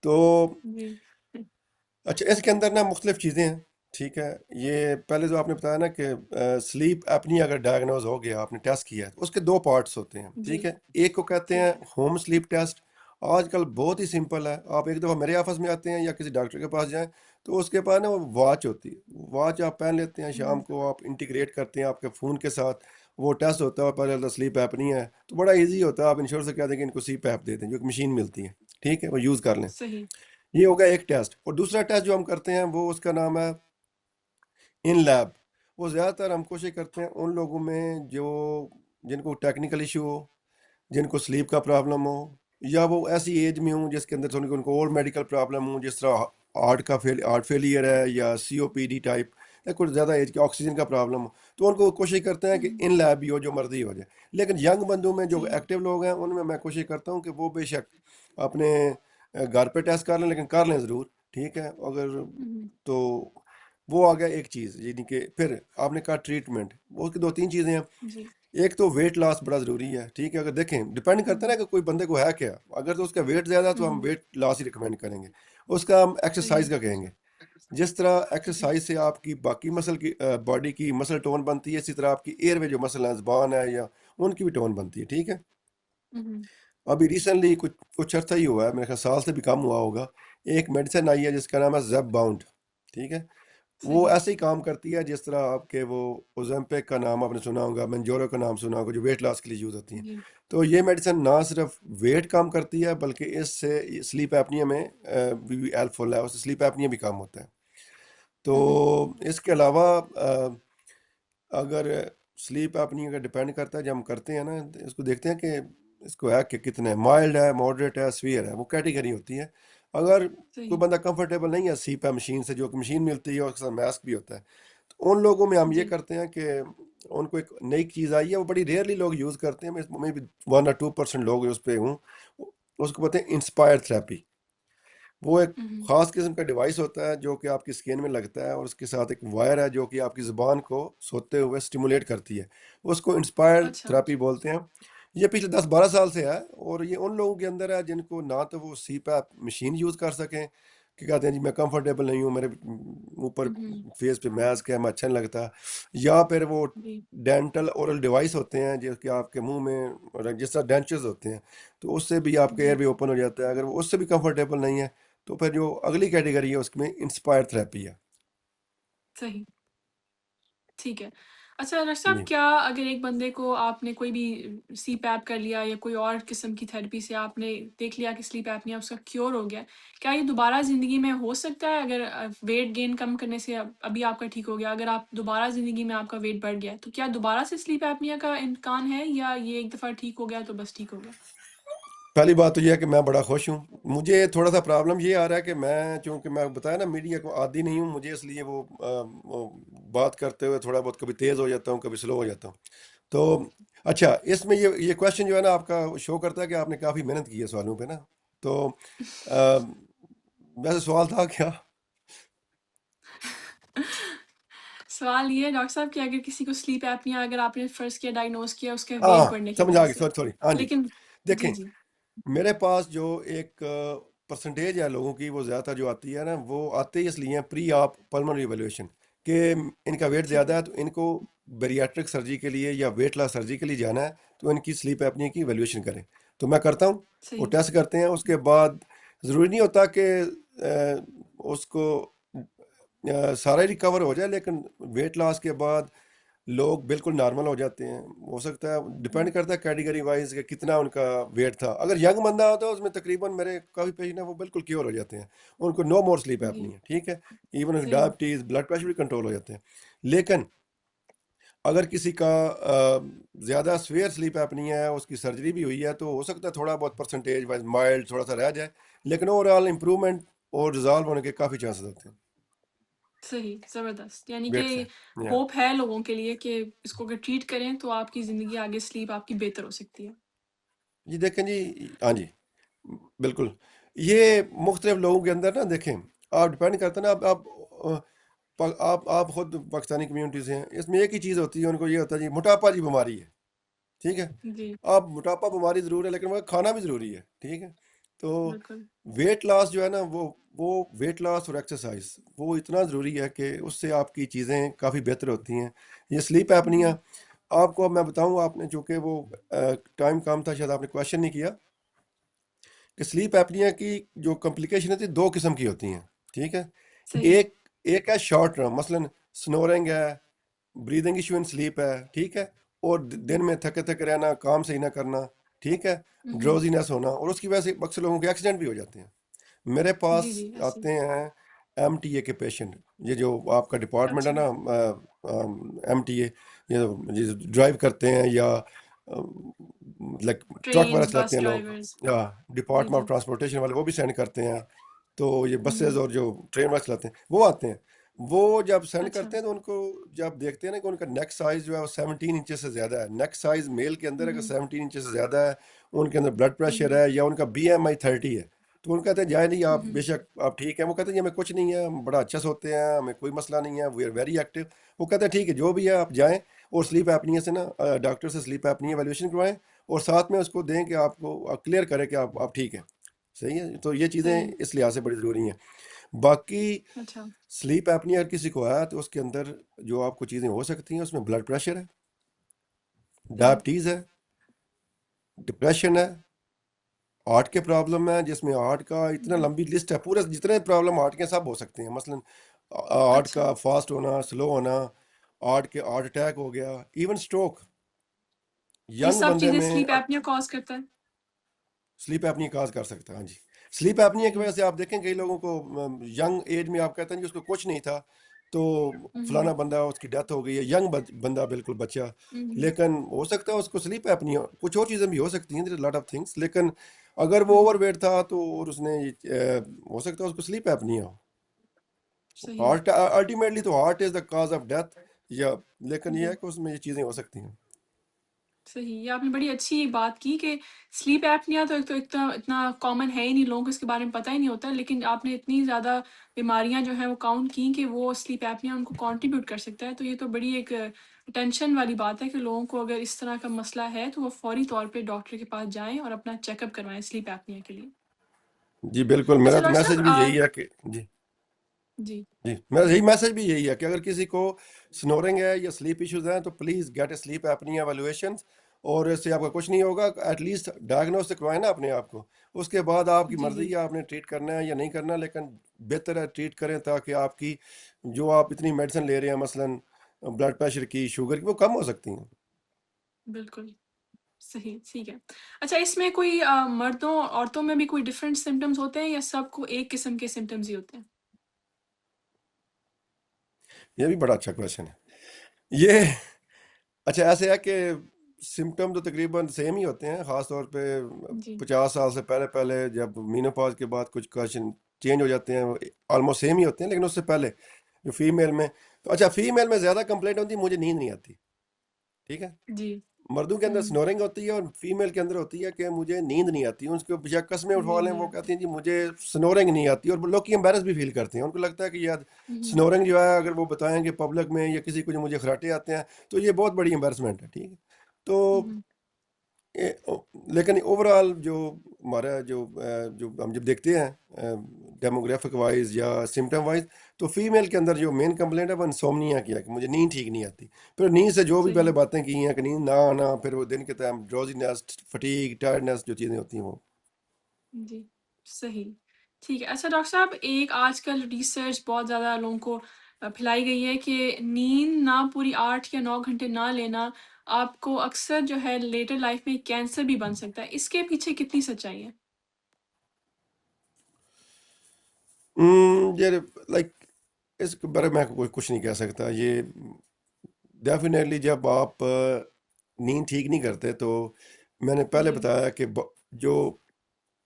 تو جی۔ اچھا، اس کے اندر نا مختلف چیزیں ہیں. ٹھیک ہے، یہ پہلے جو آپ نے بتایا نا کہ سلیپ اپنی اگر ڈائگنوز ہو گیا، آپ نے ٹیسٹ کیا ہے، اس کے دو پارٹس ہوتے ہیں. جی ٹھیک ہے، ایک کو کہتے ہیں ٹھیک ہے۔ Home slip test. آج کل بہت ہی سمپل ہے. آپ ایک دفعہ میرے آفس میں آتے ہیں یا کسی ڈاکٹر کے پاس جائیں تو اس کے پاس نا وہ واچ ہوتی ہے. واچ آپ پہن لیتے ہیں، شام کو آپ انٹیگریٹ کرتے ہیں آپ کے فون کے ساتھ، وہ ٹیسٹ ہوتا ہے، پہلے سلیپ ایپنی ہے تو بڑا ایزی ہوتا ہے. آپ انشور سے کہہ دیں کہ ان کو سلیپ ایپ دے دیں، جو ایک مشین ملتی ہے، ٹھیک ہے، وہ یوز کر لیں. صحیح۔ یہ ہوگا ایک ٹیسٹ. اور دوسرا ٹیسٹ جو ہم کرتے ہیں وہ اس کا نام ہے ان لیب. وہ زیادہ تر ہم کوشش کرتے ہیں ان لوگوں میں جن کو ٹیکنیکل ایشو ہو، جن کو سلیپ کا پرابلم ہو، یا وہ ایسی ایج میں ہوں جس کے اندر ان کو اور میڈیکل پرابلم ہوں، جس طرح ہارٹ فیلئر ہے یا سی او پی ڈی ٹائپ، یا کچھ زیادہ ایج کے آکسیجن کا پرابلم ہو، تو ان کو کوشش کرتے ہیں کہ ان لیب بھی ہو، جو مرضی ہو جائے. لیکن ینگ بندوں میں جو جی۔ ایکٹیو لوگ ہیں ان میں کوشش کرتا ہوں کہ وہ بے شک اپنے گھر پہ ٹیسٹ کر لیں، لیکن کر لیں ضرور. ٹھیک ہے، اگر تو وہ آ گیا ایک چیز. یعنی کہ پھر آپ نے کہا ٹریٹمنٹ، وہ کی 2-3 چیزیں ہیں. جی۔ ایک تو ویٹ لاس بڑا ضروری ہے. ٹھیک ہے، اگر دیکھیں ڈپینڈ کرتا ہے نا کہ کوئی بندے کو ہے کیا. اگر تو اس کا ویٹ زیادہ ہے تو ہم ویٹ لاس ہی ریکمینڈ کریں گے. اس کا ہم صحیح۔ ایکسرسائز کا کہیں گے. جس طرح صحیح۔ ایکسرسائز سے آپ کی باقی مسل کی باڈی کی مسل ٹون بنتی ہے، اسی طرح آپ کی ایئر وے جو مسل ہے، زبان ہے، یا ان کی بھی ٹون بنتی ہے. ٹھیک ہے، ابھی ریسنٹلی کچھ عرصہ ہی ہوا ہے، میرے خیال سال سے بھی کم ہوا ہوگا، ایک میڈیسن آئی ہے جس کا نام ہے زیب باؤنڈ. ٹھیک ہے، وہ صحیح۔ ایسے ہی کام کرتی ہے جس طرح آپ کے وہ اوزمپک کا نام آپ نے سنا ہوگا، منجورو کا نام سنا ہوگا، جو ویٹ لاس کے لیے یوز ہوتی ہیں. جی۔ تو یہ میڈیسن نہ صرف ویٹ کام کرتی ہے بلکہ اس سے سلیپ ایپنیا میں بھی ہیلپ فل ہے، اس سے سلیپ ایپنیا بھی کام ہوتا ہے. تو اس کے علاوہ اگر سلیپ ایپنیا کا ڈپینڈ کرتا ہے، جب ہم کرتے ہیں نا اس کو دیکھتے ہیں کہ اس کو ہے کہ کتنے مائلڈ ہے، ماڈریٹ ہے، سویئر ہے، وہ کیٹیگری ہوتی ہے. اگر کوئی صحیح۔ بندہ کمفرٹیبل نہیں ہے سی پی مشین سے، جو کہ مشین ملتی ہے اور اس کے ساتھ ماسک بھی ہوتا ہے، تو ان لوگوں میں ہم یہ جی۔ کرتے ہیں کہ ان کو ایک نئی چیز آئی ہے، وہ بڑی ریئرلی لوگ یوز کرتے ہیں، میں بھی 1 or 2% لوگ اس پہ ہوں، اس کو بولتے ہیں انسپائر تھراپی۔ وہ ایک ہوں۔ خاص قسم کا ڈیوائس ہوتا ہے جو کہ آپ کی اسکین میں لگتا ہے، اور اس کے ساتھ ایک وائر ہے جو کہ آپ کی زبان کو سوتے ہوئے سٹیمولیٹ کرتی ہے، اس کو انسپائر اچھا۔ تھراپی بولتے ہیں۔ یہ پچھلے 10-12 سال سے ہے، اور یہ ان لوگوں کے اندر ہے جن کو نہ تو وہ سی پیپ مشین یوز کر سکیں، کہ کہتے ہیں جی میں کمفرٹیبل نہیں ہوں، میرے اوپر ہوں۔ فیس پہ میسک ہے، میں اچھا نہیں لگتا، یا پھر وہ جی۔ ڈینٹل اورل ڈیوائس ہوتے ہیں جو کہ آپ کے منہ میں جس طرح ڈینچرز ہوتے ہیں، تو اس سے بھی آپ کا جی۔ ایئر بھی اوپن ہو جاتا ہے، اگر وہ اس سے بھی کمفرٹیبل نہیں ہے تو پھر جو اگلی کیٹیگری ہے اس میں انسپائر تھراپی ہے۔ صحیح۔ ٹھیک ہے۔ اچھا ڈاکٹر صاحب، جی کیا اگر ایک بندے کو آپ نے کوئی بھی سی پیپ کر لیا یا کوئی اور قسم کی تھراپی سے آپ نے دیکھ لیا کہ سلیپ ایپنیا اس کا کیور ہو گیا، کیا یہ دوبارہ زندگی میں ہو سکتا ہے؟ اگر ویٹ گین کم کرنے سے ابھی آپ کا ٹھیک ہو گیا، اگر آپ دوبارہ زندگی میں آپ کا ویٹ بڑھ گیا تو کیا دوبارہ سے سلیپ ایپنیا کا امکان ہے، یا یہ ایک دفعہ ٹھیک ہو گیا تو بس ٹھیک ہو گیا؟ پہلی بات تو یہ ہے کہ میں بڑا خوش ہوں، مجھے تھوڑا سا پرابلم یہ آ رہا ہے کہ میں چونکہ میں بتایا نا میڈیا کو عادی نہیں ہوں، مجھے اس لیے وہ بات کرتے ہوئے تھوڑا بہت کبھی تیز ہو جاتا ہوں، کبھی سلو ہو جاتا ہوں۔ تو اچھا، اس میں یہ کوشچن جو ہے نا آپ کا شو کرتا ہے کہ آپ نے کافی محنت کی ہے سوالوں پہ نا، تو آ، ویسے سوال تھا کیا؟ سوال یہ ہے ڈاکٹر صاحب کہ اگر کسی کو سلیپ ایپنیا اگر آپ نے فرسٹ کیا ڈائگنوز کیا اس کے ہاں ویٹ بڑھنے کی سمجھ آ وجہ گئی، سے، سوری سوری، ہاں جی، لیکن دیکھیں جی جی میرے پاس جو ایک پرسنٹیج ہے لوگوں کی، وہ زیادہ تر جو آتی ہے نا، وہ آتے ہی اس لیے ہیں پری آپ پلمنری ایویلیویشن، کہ ان کا ویٹ ٹھیک زیادہ ہے، ہے تو ان کو بیریاٹرک سرجری کے لیے یا ویٹ لاس سرجری کے لیے جانا ہے، تو ان کی سلیپ ایپنیا کی ایویلیویشن کریں، تو میں کرتا ہوں، وہ صحیح۔ ٹیسٹ کرتے ہیں، اس کے بعد ضروری نہیں ہوتا کہ اس کو سارا ہی ریکور ہو جائے، لیکن ویٹ لاس کے بعد لوگ بالکل نارمل ہو جاتے ہیں، ہو سکتا ہے ڈپینڈ کرتا ہے کیٹیگری وائز کہ کتنا ان کا ویٹ تھا۔ اگر ینگ بندہ ہوتا ہے اس میں تقریباً میرے کافی پیشنٹ ہیں وہ بالکل کیور ہو جاتے ہیں، ان کو نو مور سلیپ ایپ جی نہیں ہے، ٹھیک ہے، ایون صحیح۔ ڈائبٹیز بلڈ پریشر بھی کنٹرول ہو جاتے ہیں۔ لیکن اگر کسی کا زیادہ سویئر سلیپ ایپ نہیں ہے، اس کی سرجری بھی ہوئی ہے، تو ہو سکتا ہے تھوڑا بہت پرسنٹیج وائز مائلڈ تھوڑا سا رہ جائے، لیکن اوور آل امپروومنٹ اور ریزالو ہونے کے کافی چانسز ہوتے ہیں صحیح، زبردست، یعنی کہ ویٹ سے۔ یا ہوپ ہے لوگوں کے لیے کہ اس کو اگر ٹریٹ کریں تو آپ کی زندگی آگے سلیپ آپ کی بہتر ہو سکتی ہے۔ جی دیکھیں جی، ہاں جی بالکل، یہ مختلف لوگوں کے اندر نا دیکھیں، آپ ڈپینڈ کرتے ہیں نا، آپ خود پاکستانی کمیونٹی سے ہیں، اس میں ایک ہی چیز ہوتی ہے، ان کو یہ ہوتا ہے جی موٹاپا جی بیماری ہے، ٹھیک ہے، جی آپ موٹاپا بیماری ضرور ہے لیکن وہ کھانا بھی ضروری ہے، ٹھیک ہے، تو بالکل۔ ویٹ لاس جو ہے نا، وہ ویٹ لاس اور ایکسرسائز وہ اتنا ضروری ہے کہ اس سے آپ کی چیزیں کافی بہتر ہوتی ہیں۔ یہ سلیپ ایپنیا آپ کو اب میں بتاؤں، آپ نے چونکہ وہ ٹائم کام تھا شاید آپ نے کویشچن نہیں کیا، کہ سلیپ ایپنیا کی جو کمپلیکیشن ہوتی ہے 2 قسم کی ہوتی ہیں، ٹھیک ہے، صحیح۔ ایک ہے شارٹ ٹرم، مثلاً سنورنگ ہے، بریدنگ ایشو ان سلیپ ہے، ٹھیک ہے، اور دن میں تھکے تھکے رہنا، کام صحیح نہ کرنا، ٹھیک ہے، ڈروزینس ہونا، اور اس کی وجہ سے اکثر لوگوں کے ایکسیڈنٹ بھی ہو جاتے ہیں۔ میرے پاس جی جی ایسے۔ آتے ہیں ایم ٹی اے کے پیشنٹ، یہ جو آپ کا ڈپارٹمنٹ ہے اچھا۔ نا، ایم ٹی اے، یہ ڈرائیو کرتے ہیں یا لائک ٹرک وغیرہ ٹرینز چلاتے بس ہیں لوگ، ڈرائیورز۔ یا جی ڈپارٹمنٹ جی۔ آف ٹرانسپورٹیشن والے وہ بھی سینڈ کرتے ہیں، تو یہ بسیز اور جو ٹرین وغیرہ چلاتے ہیں وہ آتے ہیں، وہ جب سینڈ اچھا۔ کرتے ہیں تو ان کو جب دیکھتے ہیں نا کہ ان کا نیک سائز جو ہے وہ 17 انچز سے زیادہ ہے، نیک سائز میل کے اندر اگر 17 انچز سے زیادہ ہے، ان کے اندر بلڈ پریشر ہے یا ان کا بی ایم آئی 30 ہے، تو ان کہتے ہیں جائے نہیں آپ بے شک آپ ٹھیک ہیں، وہ کہتے ہیں جی ہمیں کچھ نہیں ہے، ہم بڑا اچھا سوتے ہیں، ہمیں کوئی مسئلہ نہیں ہے، وی آر ویری ایکٹیو، وہ کہتے ہیں ٹھیک ہے جو بھی ہے آپ جائیں اور سلیپ ایپنیا سے نا ڈاکٹر سے سلیپ ایپنیا ایویلیویشن کروائیں، اور ساتھ میں اس کو دیں کہ آپ کو کلیئر کرے کہ آپ ٹھیک ہیں، صحیح ہے، تو یہ چیزیں صحیح۔ اس لحاظ سے بڑی ضروری ہیں۔ باقی اچھا۔ سلیپ ایپنیا اگر کسی کو آیا تو اس کے اندر جو آپ کو چیزیں ہو سکتی ہیں، اس میں بلڈ پریشر ہے، ڈائبٹیز ہے، ڈپریشن ہے، ہارٹ کے پرابلم ہے، جس میں ہارٹ کا اتنا لمبی لسٹ ہے، پورے جتنے پرابلم ہارٹ کے سب ہو سکتے ہیں، مثلا ہارٹ اچھا، کا فاسٹ ہونا، سلو ہونا، ہارٹ اٹیک ہو گیا، ایون سٹروک یہ ینگ سب بندے چیزیں میں سلیپ ایپنیا کاز کرتا ہے؟ سلیپ ایپنیا کاز کر سکتا ہے، ہاں جی، سلیپ ایپنیا کی صحیح۔ وجہ سے آپ دیکھیں کئی لوگوں کو ینگ ایج میں آپ کہتے ہیں کہ اس کو کچھ نہیں تھا تو فلانا بندہ اس کی ڈیتھ ہو گئی ہے، ینگ بندہ بالکل بچہ، لیکن ہو سکتا ہے اس کو سلیپ ایپنیا، کچھ اور چیزیں بھی ہو سکتی ہیں لاٹ آف تھنگس، لیکن اگر وہ اوور ویٹ تھا تو اور اس نے ہو سکتا ہے اس کو سلیپ ایپنیا ہو، صحیح. ہارٹ الٹیمیٹلی تو heart is the cause of death, یا لیکن یہ جی. ہے کہ اس میں یہ چیزیں ہو سکتی ہیں. صحیح، یہ آپ نے بڑی اچھی بات کی کہ سلیپ ایپنیا تو ایک تو اتنا اتنا کامن ہے ہی نہیں، لوگوں کو اس کے بارے میں پتہ ہی نہیں ہوتا، لیکن آپ نے اتنی زیادہ بیماریاں جو ہیں وہ کاؤنٹ کی کہ وہ سلیپ ایپنیا ان کو کنٹریبیوٹ کر سکتا ہے. تو یہ تو بڑی ایک ٹینشن والی بات ہے کہ لوگوں کو اگر اس طرح کا مسئلہ ہے تو وہ فوری طور پہ ڈاکٹر کے پاس جائیں اور اپنا چیک اپ کروائیں سلیپ ایپنیا کے لیے. جی بالکل، میرا اچھا تو ڈاکٹر میسج صاحب بھی یہی ہے کہ جی جی جی میرا یہی میسج بھی یہی ہے کہ اگر کسی کو سنورنگ ہے یا سلیپ ایشوز ہیں تو please get a sleep apnoea evaluation, اور اس سے آپ کا کچھ نہیں ہوگا، ایٹ لیسٹ ڈائگنوز تو کروائیں نا اپنے آپ کو. اس کے بعد آپ کی جی جی مرضی ہے آپ نے ٹریٹ کرنا ہے یا نہیں کرنا، لیکن بہتر ہے ٹریٹ کریں تاکہ آپ کی جو آپ اتنی میڈیسن لے رہے ہیں مثلاً بلڈ پریشر کی، شوگر کی، وہ کم ہو سکتی ہیں. بالکل صحیح. ٹھیک ہے. اچھا اس میں کوئی مردوں اور عورتوں میں بھی کوئی ڈفرینٹ سمٹمز ہوتے ہیں یا سب کو ایک قسم کے سمٹمز ہی ہوتے ہیں؟ یہ بھی بڑا اچھا کویشچن ہے یہ. اچھا ایسے ہے کہ سمٹم تو تقریباً سیم ہی ہوتے ہیں، خاص طور پہ جی 50 سال سے پہلے پہلے جب مینوپاز کے بعد کچھ کویشچن چینج ہو جاتے ہیں، آلموسٹ سیم ہی ہوتے ہیں، لیکن اس سے پہلے جو فیمیل میں تو اچھا فیمیل میں زیادہ کمپلینٹ ہوتی ہے مجھے نیند نہیں آتی، ٹھیک ہے. جی. مردوں کے اندر ہوں. سنورنگ ہوتی ہے اور فیمیل کے اندر ہوتی ہے کہ مجھے نیند نہیں آتی. ان کو یا قسمیں اٹھوا نیند لیں، نہیں وہ آتی. کہتی ہیں جی مجھے سنورنگ نہیں آتی، اور لوگ کی امبیرس بھی فیل کرتے ہیں. ان کو لگتا ہے کہ یار ہوں. سنورنگ جو ہے اگر وہ بتائیں گے پبلک میں یا کسی کو جو مجھے خراٹے آتے ہیں تو یہ بہت بڑی امبیرسمنٹ ہے، ٹھیک ہے. تو ہوں. لیکن اوور آل جو ہمارا جو ہم جب دیکھتے ہیں ڈیموگرافک وائز یا سمٹم وائز، تو فیمیل کے اندر جو مین کمپلینٹ ہے وہ انسومنیا کی ہے کہ مجھے نیند ٹھیک نہیں آتی. پھر نیند سے جو بھی صحیح. پہلے باتیں کی ہیں کہ نیند نہ آنا، پھر وہ دن کے ٹائم ڈروزینس، فٹیگ، ٹائرڈنس، جو چیزیں ہوتی ہیں وہ. جی. صحیح. ٹھیک ہے. اچھا ڈاکٹر صاحب ایک آج کل ریسرچ بہت زیادہ لوگوں کو پھیلائی گئی ہے کہ نیند نہ پوری 8 یا 9 گھنٹے نہ لینا آپ کو اکثر جو ہے لیٹر لائف میں کینسر بھی بن سکتا ہے. اس کے پیچھے کتنی سچائی ہے؟ یہ لائک اس کے بارے میں کوئی کچھ نہیں کہہ سکتا. یہ ڈیفینیٹلی جب آپ نیند ٹھیک نہیں کرتے تو میں نے پہلے جی بتایا کہ جو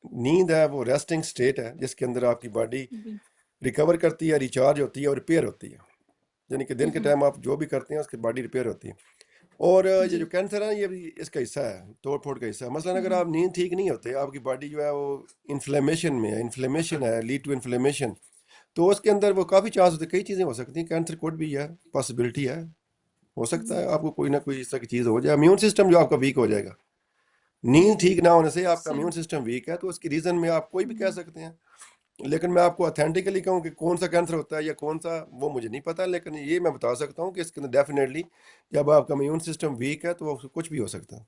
نیند ہے وہ ریسٹنگ سٹیٹ ہے جس کے اندر آپ کی باڈی جی. ریکور کرتی ہے، ریچارج ہوتی ہے اور ریپیئر ہوتی ہے. یعنی کہ دن کے ہوں. ٹائم آپ جو بھی کرتے ہیں اس کی باڈی ریپیئر ہوتی ہے. اور یہ جو جی. کینسر ہے یہ بھی اس کا حصہ ہے، توڑ پھوڑ کا حصہ ہے. مثلاً اگر ہوں. آپ نیند ٹھیک نہیں ہوتے، آپ کی باڈی جو ہے وہ انفلیمیشن میں ہے، انفلیمیشن ہے، لیڈ ٹو انفلیمیشن، تو اس کے اندر وہ کافی چانس ہوتے ہیں، کئی چیزیں ہو سکتی ہیں. کینسر کوڈ بھی ہے، پاسبلٹی ہے، ہو سکتا ہے جی. آپ کو کوئی نہ کوئی اس طرح کی چیز ہو جائے. امیون سسٹم جو آپ کا ویک ہو جائے گا، جی نیند جی. ٹھیک نہ ہونے سے آپ کا صحیح. امیون سسٹم ویک ہے، تو اس کی ریزن میں آپ کوئی بھی کہہ ہوں. سکتے ہیں. لیکن میں آپ کو اتھینٹیکلی کہوں کہ کون سا کینسر ہوتا ہے یا کون سا، وہ مجھے نہیں پتا. لیکن یہ میں بتا سکتا ہوں کہ اس کے اندر ڈیفینیٹلی جب آپ کا امیون سسٹم ویک ہے تو وہ کچھ بھی ہو سکتا ہے.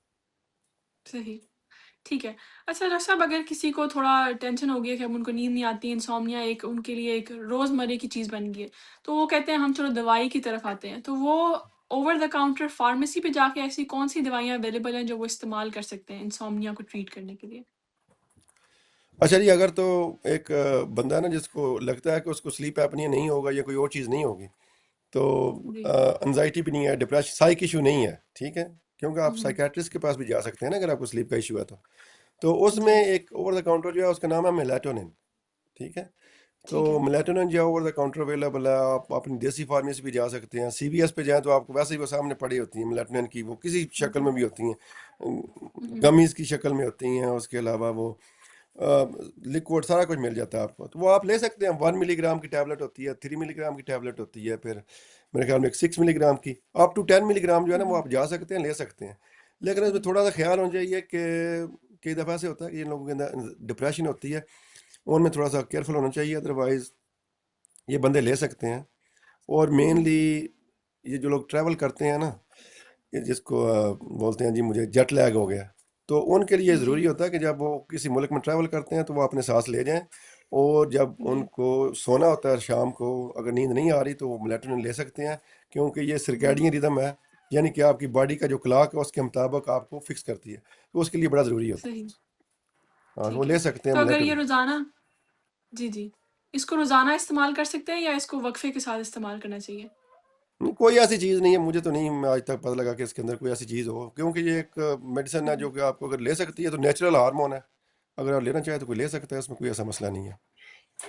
صحیح. ٹھیک ہے. اچھا ڈاکٹر صاحب اگر کسی کو تھوڑا ٹینشن ہو گیا کہ اب ان کو نیند نہیں آتی، انسومنیا ایک ان کے لیے ایک روزمرہ کی چیز بن گئی ہے، تو وہ کہتے ہیں ہم چلو دوائی کی طرف آتے ہیں، تو وہ اوور دا کاؤنٹر فارمیسی پہ جا کے ایسی کون سی دوائیاں اویلیبل ہیں جو وہ استعمال کر سکتے ہیں انسومنیا کو ٹریٹ کرنے کے لیے؟ اچھا جی، اگر تو ایک بندہ ہے نا جس کو لگتا ہے کہ اس کو سلیپ ایپنیا نہیں ہوگا یا کوئی اور چیز نہیں ہوگی، تو جی. انزائٹی بھی نہیں ہے، ڈپریشن، سائک ایشو نہیں ہے، ٹھیک ہے، کیونکہ آپ ہوں. سائیکیٹرسٹ کے پاس بھی جا سکتے ہیں نا اگر آپ کو سلیپ کا ایشو ہے تو اس جی. میں ایک اوور دا کاؤنٹر جو ہے اس کا نام ہے میلاٹونن، ٹھیک ہے. تو ٹھیک ہے. میلاٹونن جو اوور دا کاؤنٹر اویلیبل ہے، آپ اپنی دیسی فارمیسی بھی جا سکتے ہیں. سی بی ایس پہ جائیں تو آپ کو ویسے ہی وہ سامنے پڑی ہوتی ہیں میلاٹونن کی، وہ کسی شکل جی. میں بھی ہوتی ہیں، ہوں. گمیز کی شکل میں ہوتی ہیں. اس کے علاوہ وہ لکوڈ سارا کچھ مل جاتا ہے آپ کو، تو وہ آپ لے سکتے ہیں. 1 ملی گرام کی ٹیبلٹ ہوتی ہے، 3 ملی گرام کی ٹیبلٹ ہوتی ہے، پھر میرے خیال میں 6 ملی گرام کی، اپ ٹو 10 ملی گرام جو ہے نا وہ ہوں. آپ جا سکتے ہیں، لے سکتے ہیں. لیکن اس میں صحیح. تھوڑا سا خیال ہونا چاہیے کہ کئی دفعہ سے ہوتا ہے کہ جن لوگوں کے اندر ڈپریشن ہوتی ہے ان میں تھوڑا سا کیئرفل ہونا چاہیے، ادروائز یہ بندے لے سکتے ہیں. اور ہوں. مینلی یہ جو لوگ ٹریول کرتے ہیں نا، یہ جس کو بولتے ہیں جی مجھے جیٹ لیگ ہو گیا، تو ان کے لیے جی ضروری ہوتا ہے کہ جب وہ کسی ملک میں ٹریول کرتے ہیں تو وہ اپنے ساتھ لے جائیں. اور جب ان جی. کو سونا ہوتا ہے شام کو، اگر نیند نہیں آ رہی تو وہ میلاٹونن لے سکتے ہیں، کیونکہ یہ ہوں. سرکیڈین ریدم ہے، یعنی کہ آپ کی باڈی کا جو کلاک ہے اس کے مطابق آپ کو فکس کرتی ہے، تو اس کے لیے بڑا ضروری ہوتا ہے. صحیح. ہاں وہ ٹھیک ہے. لے سکتے ہیں تو اگر یہ میلاٹونن. روزانہ جی جی اس کو روزانہ استعمال کر سکتے ہیں یا اس کو وقفے کے ساتھ استعمال کرنا چاہیے؟ کوئی ایسی چیز نہیں ہے، مجھے تو نہیں آج تک پتہ لگا کہ اس کے اندر کوئی ایسی چیز ہو، کیونکہ یہ ایک میڈیسن ہے ہوں. جو کہ آپ کو اگر لے سکتی ہے تو نیچرل ہارمون ہے. اگر آپ لینا چاہیں تو کوئی لے سکتا ہے، اس میں کوئی ایسا مسئلہ نہیں ہے.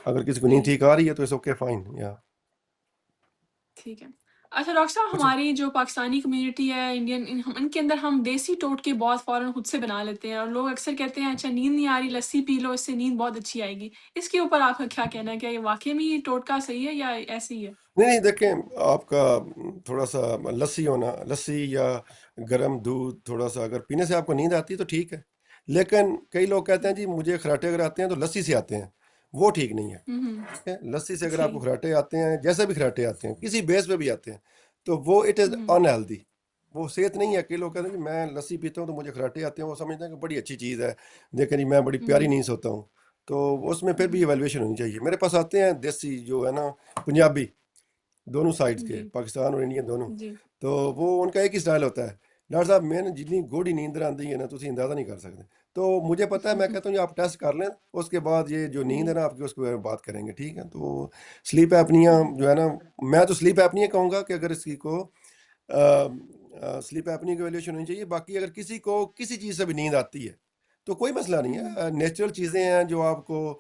اگر کسی کو نیند صحیح. ٹھیک آ رہی ہے تو اٹس اوکے، فائن. یا ٹھیک ہے۔ اچھا ڈاکٹر صاحب، اچھا ہماری جو پاکستانی کمیونٹی ہے انڈین، ان کے اندر ہم دیسی ٹوٹکے بہت فوراً خود سے بنا لیتے ہیں، اور لوگ اکثر کہتے ہیں اچھا نیند نہیں آ رہی، لسی پی لو، اس سے نیند بہت اچھی آئے گی۔ اس کے اوپر آپ کا کیا کہنا ہے؟ کیا یہ واقعی میں یہ ٹوٹکا صحیح ہے یا ایسے ہی ہے؟ نہیں نہیں، دیکھیں آپ کا تھوڑا سا لسی ہونا، لسی یا گرم دودھ تھوڑا سا اگر پینے سے آپ کو نیند آتی ہے تو ٹھیک ہے، لیکن کئی لوگ کہتے ہیں جی مجھے خراٹے اگر آتے ہیں تو لسی سے آتے ہیں، وہ ٹھیک نہیں ہے۔ ہوں، ٹھیک ہے، لسی سے اگر آپ کو صحیح۔ خراٹے آتے ہیں، جیسے بھی خراٹے آتے ہیں کسی بیس پہ بھی آتے ہیں، تو وہ اٹ از ہوں، ان ہیلدی، وہ صحت نہیں ہے۔ کئی لوگ کہتے ہیں کہ میں لسی پیتا ہوں تو مجھے خراٹے آتے ہیں، وہ سمجھتے ہیں کہ بڑی اچھی چیز ہے، دیکھیں جی میں بڑی پیاری ہوں، نیند سوتا ہوں، تو اس میں پھر بھی ہوں، ایویلویشن ہونی چاہیے۔ میرے پاس آتے ہیں دیسی جو ہے نا، پنجابی، دونوں سائڈز کے، جی، پاکستان اور انڈین دونوں، جی، تو وہ ان کا ایک ہی سٹائل ہوتا ہے۔ ڈاکٹر صاحب میں نے جتنی گوڑی نیندر آتی ہے نا تو اندازہ نہیں کر سکتے، تو مجھے پتا ہے، میں کہتا ہوں یہ آپ ٹیسٹ کر لیں، اس کے بعد یہ جو نیند جی، ہے نا آپ کی، اس کے بارے میں بات کریں گے، ٹھیک ہے؟ تو سلیپ ایپنیا جو ہے نا، میں تو سلیپ ایپنیا کہوں گا کہ اگر اس کی کو سلیپ ایپنیا کی ویلیوشن ہونی چاہیے۔ باقی اگر کسی کو کسی چیز سے بھی نیند آتی ہے تو کوئی مسئلہ نہیں ہے، نیچرل چیزیں ہیں جو آپ کو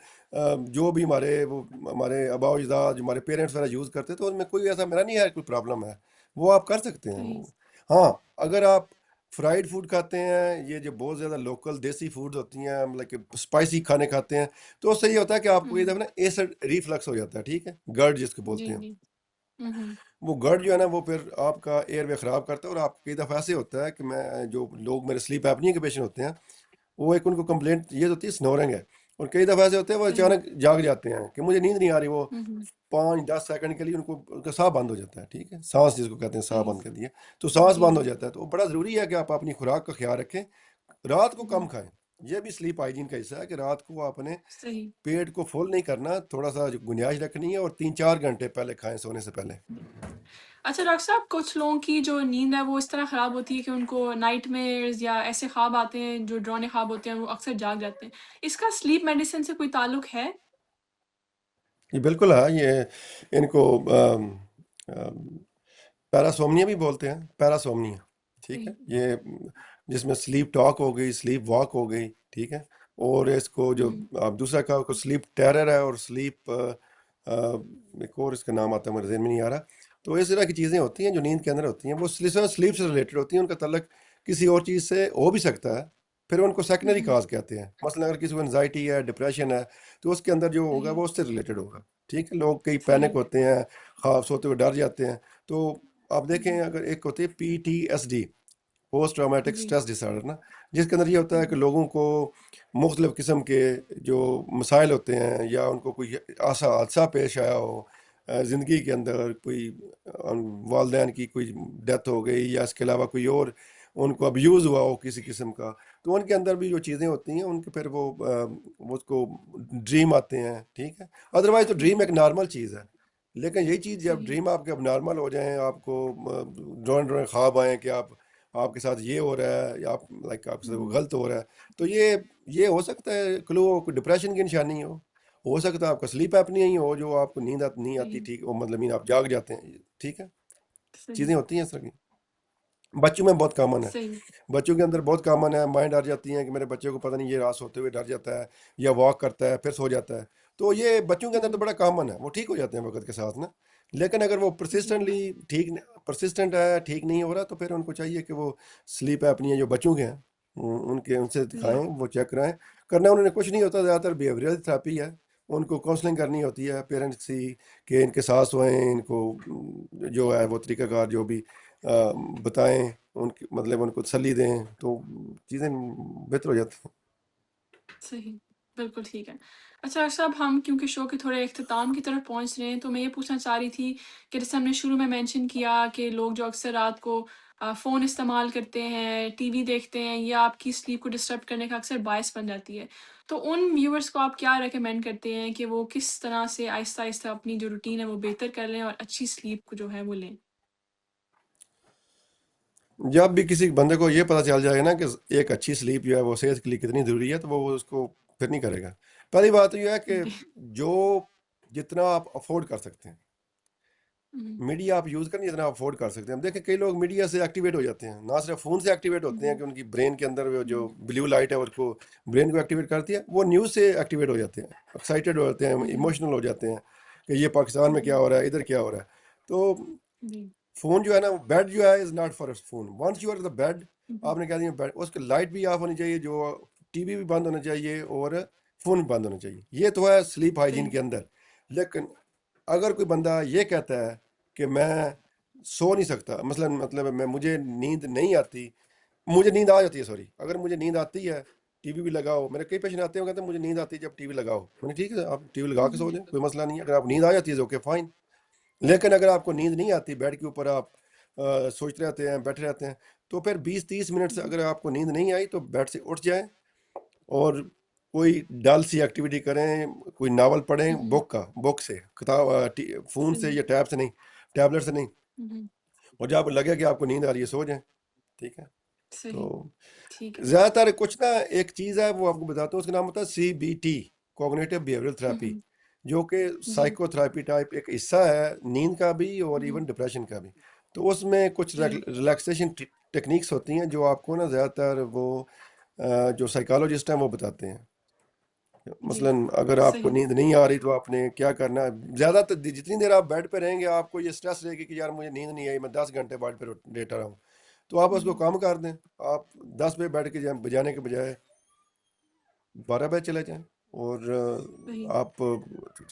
جو بھی ہمارے آباء و اجداد، جو ہمارے پیرنٹس وغیرہ یوز کرتے تو ان میں کوئی ایسا میرا نہیں ہے کوئی پرابلم ہے، وہ آپ کر سکتے ہیں صحیح، وہ۔ ہاں، اگر آپ فرائیڈ فوڈ کھاتے ہیں، یہ جو بہت زیادہ لوکل دیسی فوڈز ہوتی ہیں، مطلب کہ اسپائسی کھانے کھاتے ہیں، تو اس سے یہ ہوتا ہے کہ آپ کو یہ دفعہ نا ایسڈ ریفلکس ہو جاتا ہے، ٹھیک ہے، گرڈ جس کو جی، بولتے ہیں، جی، وہ گرڈ جو ہے نا وہ پھر آپ کا ایئر وے خراب کرتا ہے، اور آپ کئی دفعہ ایسے ہوتا ہے کہ میں جو لوگ میرے سلیپ ایپنیا کے پیشنٹ ہوتے ہیں، وہ ایک ان کو کمپلینٹ یہ ہوتی ہے سنورنگ ہے، اور کئی دفعہ ایسے ہوتے ہیں وہ صحیح، اچانک جاگ جاتے ہیں کہ مجھے نیند نہیں آ رہی، وہ ہوں، 5-10 سیکنڈ کے لیے ان کا سانس بند ہو جاتا ہے، ٹھیک ہے، سانس جس کو کہتے ہیں سانس صحیح، بند کر دیا، تو سانس جی، بند ہو جی، جاتا ہے، تو بڑا ضروری ہے کہ آپ اپنی خوراک کا خیال رکھیں، رات کو ہوں، کم کھائیں، یہ بھی سلیپ ہائیجین کا حصہ ہے کہ رات کو آپ نے صحیح۔ پیٹ کو فل نہیں کرنا، تھوڑا سا گنجائش رکھنی ہے، اور 3-4 گھنٹے پہلے کھائیں سونے سے پہلے۔ اچھا ڈاکٹر صاحب، کچھ لوگوں کی جو نیند ہے وہ اس طرح خراب ہوتی ہے کہ ان کو نائٹ میئرز یا ایسے خواب آتے ہیں جو ڈرونے خواب ہوتے ہیں، وہ اکثر جاگ جاتے ہیں۔ اس کا سلیپ میڈیسن سے کوئی تعلق ہے؟ یہ بالکل ہے، یہ ان کو پیراسومنیا بھی بولتے ہیں، پیراسومنیا، ٹھیک ہے، صحیح، یہ جس میں سلیپ ٹاک ہو گئی، سلیپ واک ہو گئی، ٹھیک ہے، اور اس کو جو ہوں، آپ دوسرا کہا کو سلیپ ٹیرر ہے، اور سلیپ ایک اور اس کا نام آتا ہے میرے ذہن میں نہیں آ رہا، تو اس طرح کی چیزیں ہوتی ہیں جو نیند کے اندر ہوتی ہیں، وہ سلیپ سے ریلیٹڈ ہوتی ہیں، ان کا تعلق کسی اور چیز سے ہو بھی سکتا ہے، پھر ان کو سیکنڈری ہوں، کاز کہتے ہیں۔ مثلا اگر کسی کو انزائٹی ہے، ڈپریشن ہے، تو اس کے اندر جو ہوگا صحیح، وہ اس سے ریلیٹڈ ہوگا، ٹھیک ہے، لوگ کئی پینک صحیح، ہوتے ہیں، خواب سوتے ہوئے ڈر جاتے ہیں، تو آپ دیکھیں ہوں، اگر ایک ہوتی ہے PTSD، پوسٹ ٹرامیٹک جی، اسٹریس ڈس آرڈر نا، جس کے اندر یہ ہوتا ہے کہ ہوں، لوگوں کو مختلف قسم کے جو مسائل ہوتے ہیں، یا ان کو کوئی ایسا حادثہ پیش آیا ہو زندگی کے اندر، کوئی والدین کی کوئی ڈیتھ ہو گئی، یا اس کے علاوہ کوئی اور ان کو ابیوز ہوا ہو کسی قسم کا، تو ان کے اندر بھی جو چیزیں ہوتی ہیں ان کے پھر وہ اس کو ڈریم آتے ہیں، ٹھیک ہے، ادروائز تو ڈریم ہوں، ایک نارمل چیز ہے، لیکن یہی چیز جب صحیح، ڈریم آپ کے اب نارمل ہو جائیں، آپ کو ڈرون خواب آئیں کہ آپ کے ساتھ یہ ہو رہا ہے، یا آپ کے ساتھ وہ ہوں، غلط ہو رہا ہے، تو یہ ہو سکتا ہے کلو کوئی ڈپریشن کی نشانی ہو سکتا ہے آپ کا سلیپ ایپنیا ہی ہو، جو آپ کو نیند نہیں آتی، صحیح، ٹھیک، وہ مطلب آپ جاگ جاتے ہیں، ٹھیک ہے، صحیح، چیزیں ہوتی ہیں اس طرح کی، بچوں میں بہت کامن ہے، صحیح، بچوں کے اندر بہت کامن ہے، مائنڈ ڈر جاتی ہیں کہ میرے بچے کو پتہ نہیں یہ رات سوتے ہوئے ڈر جاتا ہے، یا واک کرتا ہے پھر سو جاتا ہے، تو یہ بچوں کے اندر تو ہوں، بڑا کامن ہے، وہ ٹھیک ہو جاتے ہیں وقت کے ساتھ نا، لیکن اگر وہ جی، پرسسٹنٹ ہے، ٹھیک نہیں ہو رہا، تو پھر ان کو چاہیے کہ وہ سلیپ ایپنیا جو بچوں کے ہیں ان سے جی، دکھائیں، وہ چیک کرائیں، کرنا انہوں نے کچھ نہیں ہوتا، زیادہ تر بیہیویئرل تھراپی ہے، ان کو کاؤنسلنگ کرنی ہوتی ہے پیرنٹس کی، کہ ان کے ساتھ ہوئیں، ان کو جو ہے وہ طریقہ کار جو بھی بتائیں، ان کی مطلب ان کو تسلی دیں، تو چیزیں بہتر ہو جاتی ہیں۔ صحیح، بالکل ٹھیک ہے۔ اچھا ڈاکٹر صاحب، ہم کیونکہ شو کے تھوڑے اختتام کی طرف پہنچ رہے ہیں، تو میں یہ پوچھنا چاہ رہی تھی کہ جیسے ہم نے شروع میں مینشن کیا کہ لوگ جو اکثر رات کو فون استعمال کرتے ہیں، ٹی وی دیکھتے ہیں، یا آپ کی سلیپ کو ڈسٹرب کرنے کا اکثر باعث بن جاتی ہے، تو ان ویورز کو آپ کیا ریکمینڈ کرتے ہیں کہ وہ کس طرح سے آہستہ آہستہ اپنی جو روٹین ہے وہ بہتر کر لیں اور اچھی سلیپ کو جو ہے وہ لیں؟ جب بھی کسی بندے کو یہ پتہ چل جائے نا کہ ایک اچھی سلیپ جو ہے وہ صحت کے لیے کتنی ضروری ہے، تو وہ اس کو پھر نہیں کرے گا۔ پہلی بات تو یہ ہے کہ جی، جو جتنا آپ افورڈ کر سکتے ہیں، ہوں، میڈیا آپ یوز کریں جتنا افورڈ کر سکتے ہیں۔ ہم دیکھیں کئی لوگ میڈیا سے ایکٹیویٹ ہو جاتے ہیں، نہ صرف فون سے ایکٹیویٹ ہوتے جی، ہیں کہ ان کی برین کے اندر وہ جو ہوں، بلیو لائٹ ہے اس کو برین کو ایکٹیویٹ کرتی ہے، وہ نیوز سے ایکٹیویٹ ہو جاتے ہیں، ایکسائٹیڈ ہو جاتے ہیں، ہوں، ایموشنل ہو جاتے ہیں کہ یہ پاکستان میں کیا ہوں، ہو رہا ہے، ادھر کیا ہو رہا ہے۔ تو جی۔ فون جو ہے نا بیڈ جو ہے is not for phone. Once you are the bed, ہوں، آپ نے کہہ دیا بیڈ, اس کی لائٹ بھی آف ہونی چاہیے, جو ٹی وی بھی بند ہونا چاہیے, اور فون بھی بند ہونا چاہیے. یہ تو ہے سلیپ ہائیجین صحیح۔ کے اندر. لیکن اگر کوئی بندہ یہ کہتا ہے کہ میں سو نہیں سکتا, مثلا مطلب مجھے نیند نہیں آتی, مجھے نیند آ جاتی ہے, سوری, اگر مجھے نیند آتی ہے, ٹی وی بھی لگاؤ. میرے کئی پیشنٹ آتے ہیں, کہتے ہیں مجھے نیند آتی ہے جب ٹی وی لگاؤ. میں نے ٹھیک ہے, آپ ٹی وی لگا کے ہوں، سو جائیں, کوئی مسئلہ نہیں ہے. اگر آپ نیند آ جاتی ہے اوکے فائن. لیکن اگر آپ کو نیند نہیں آتی, بیڈ کے اوپر آپ سوچتے رہتے ہیں, بیٹھے رہتے ہیں, تو پھر 20-30 منٹ سے ہوں، اگر آپ کو نیند نہیں آئی تو بیڈ سے اٹھ جائیں اور کوئی ڈل سی ایکٹیویٹی کریں, کوئی ناول پڑھیں, ہوں، بک سے, کتاب, فون سے صحیح۔ یا ٹیب سے نہیں, ٹیبلٹ سے نہیں. ہوں، اور جب لگے کہ آپ کو نیند آ رہی ہے سو جائیں. ٹھیک ہے. صحیح۔ تو ٹھیک ہے۔ زیادہ تر کچھ نا ایک چیز ہے وہ آپ کو بتاتا ہوں, اس کا نام ہوتا ہے CBT, کوگنیٹو بیہیویئرل تھراپی, ہوں، جو کہ جی۔ سائیکو تھراپی ٹائپ ایک حصہ ہے نیند کا بھی اور ہوں، ایون ڈپریشن کا بھی. تو اس میں کچھ صحیح۔ ریلیکسیشن ٹیکنیکس ہوتی ہیں جو آپ کو نا زیادہ تر وہ جو سائیکالوجسٹ ہیں وہ بتاتے ہیں. جی۔ مثلا اگر آپ کو صحیح۔ نیند نہیں آ رہی تو آپ نے کیا کرنا ہے, زیادہ تر جتنی دیر آپ بیڈ پہ رہیں گے آپ کو یہ اسٹریس رہے گی کہ یار مجھے نیند نہیں آئی, میں 10 گھنٹے بیڈ پہ لیٹا رہا ہوں. تو آپ اس کو ہوں، کم کر دیں, آپ 10 بجے بیٹھ کے بجانے کے بجائے 12 بجے چلے جائیں. اور صحیح۔ آپ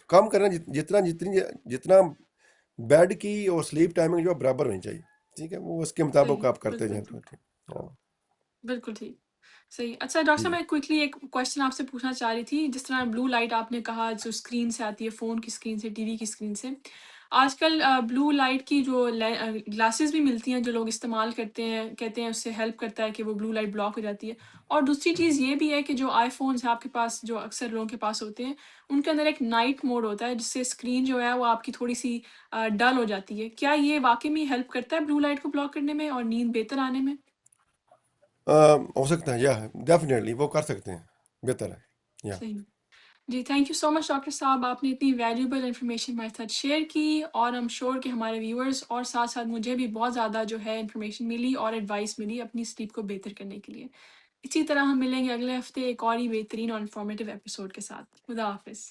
کم کریں, جتنا بیڈ کی اور سلیپ ٹائمنگ جو ہے برابر ہونی چاہیے. ٹھیک ہے, وہ اس کے مطابق صحیح، آپ کرتے بالکل جائیں ٹھیک۔ تو ٹھیک. ہاں بالکل ٹھیک۔ صحیح۔ اچھا ڈاکٹر صاحب، جی. میں کوئکلی ایک کوشچن آپ سے پوچھنا چاہ رہی تھی. جس طرح بلو لائٹ آپ نے کہا جو اسکرین سے آتی ہے، فون کی اسکرین سے، ٹی وی کی اسکرین سے، آج کل بلو لائٹ کی جو گلاسز بھی ملتی ہیں جو لوگ استعمال کرتے ہیں، کہتے ہیں اس سے ہیلپ کرتا ہے کہ وہ بلو لائٹ بلاک ہو جاتی ہے. اور دوسری چیز یہ بھی ہے کہ جو آئی فونس ہیں آپ کے پاس، جو اکثر لوگوں کے پاس ہوتے ہیں، ان کے اندر ایک نائٹ موڈ ہوتا ہے جس سے اسکرین جو ہے وہ آپ کی تھوڑی سی ڈل ہو جاتی ہے. کیا یہ واقعی میں ہیلپ کرتا ہے بلو لائٹ کو بلاک کرنے میں اور نیند بہتر آنے میں؟ ہو سکتا ہے, یا ڈیفینیٹلی وہ کر سکتے ہیں, بہتر ہے. یا صحیح. جی، thank you so much doctor صاحب، آپ نے اتنی ویلیوبل انفارمیشن ہمارے ساتھ شیئر کی، اور ایم شیور کہ ہمارے ویورز اور ساتھ ساتھ مجھے بھی بہت زیادہ جو ہے انفارمیشن ملی اور ایڈوائس ملی اپنی سلیپ کو بہتر کرنے کے لیے. اسی طرح ہم ملیں گے اگلے ہفتے ایک اور ہی بہترین اور انفارمیٹیو ایپیسوڈ کے ساتھ. خدا حافظ.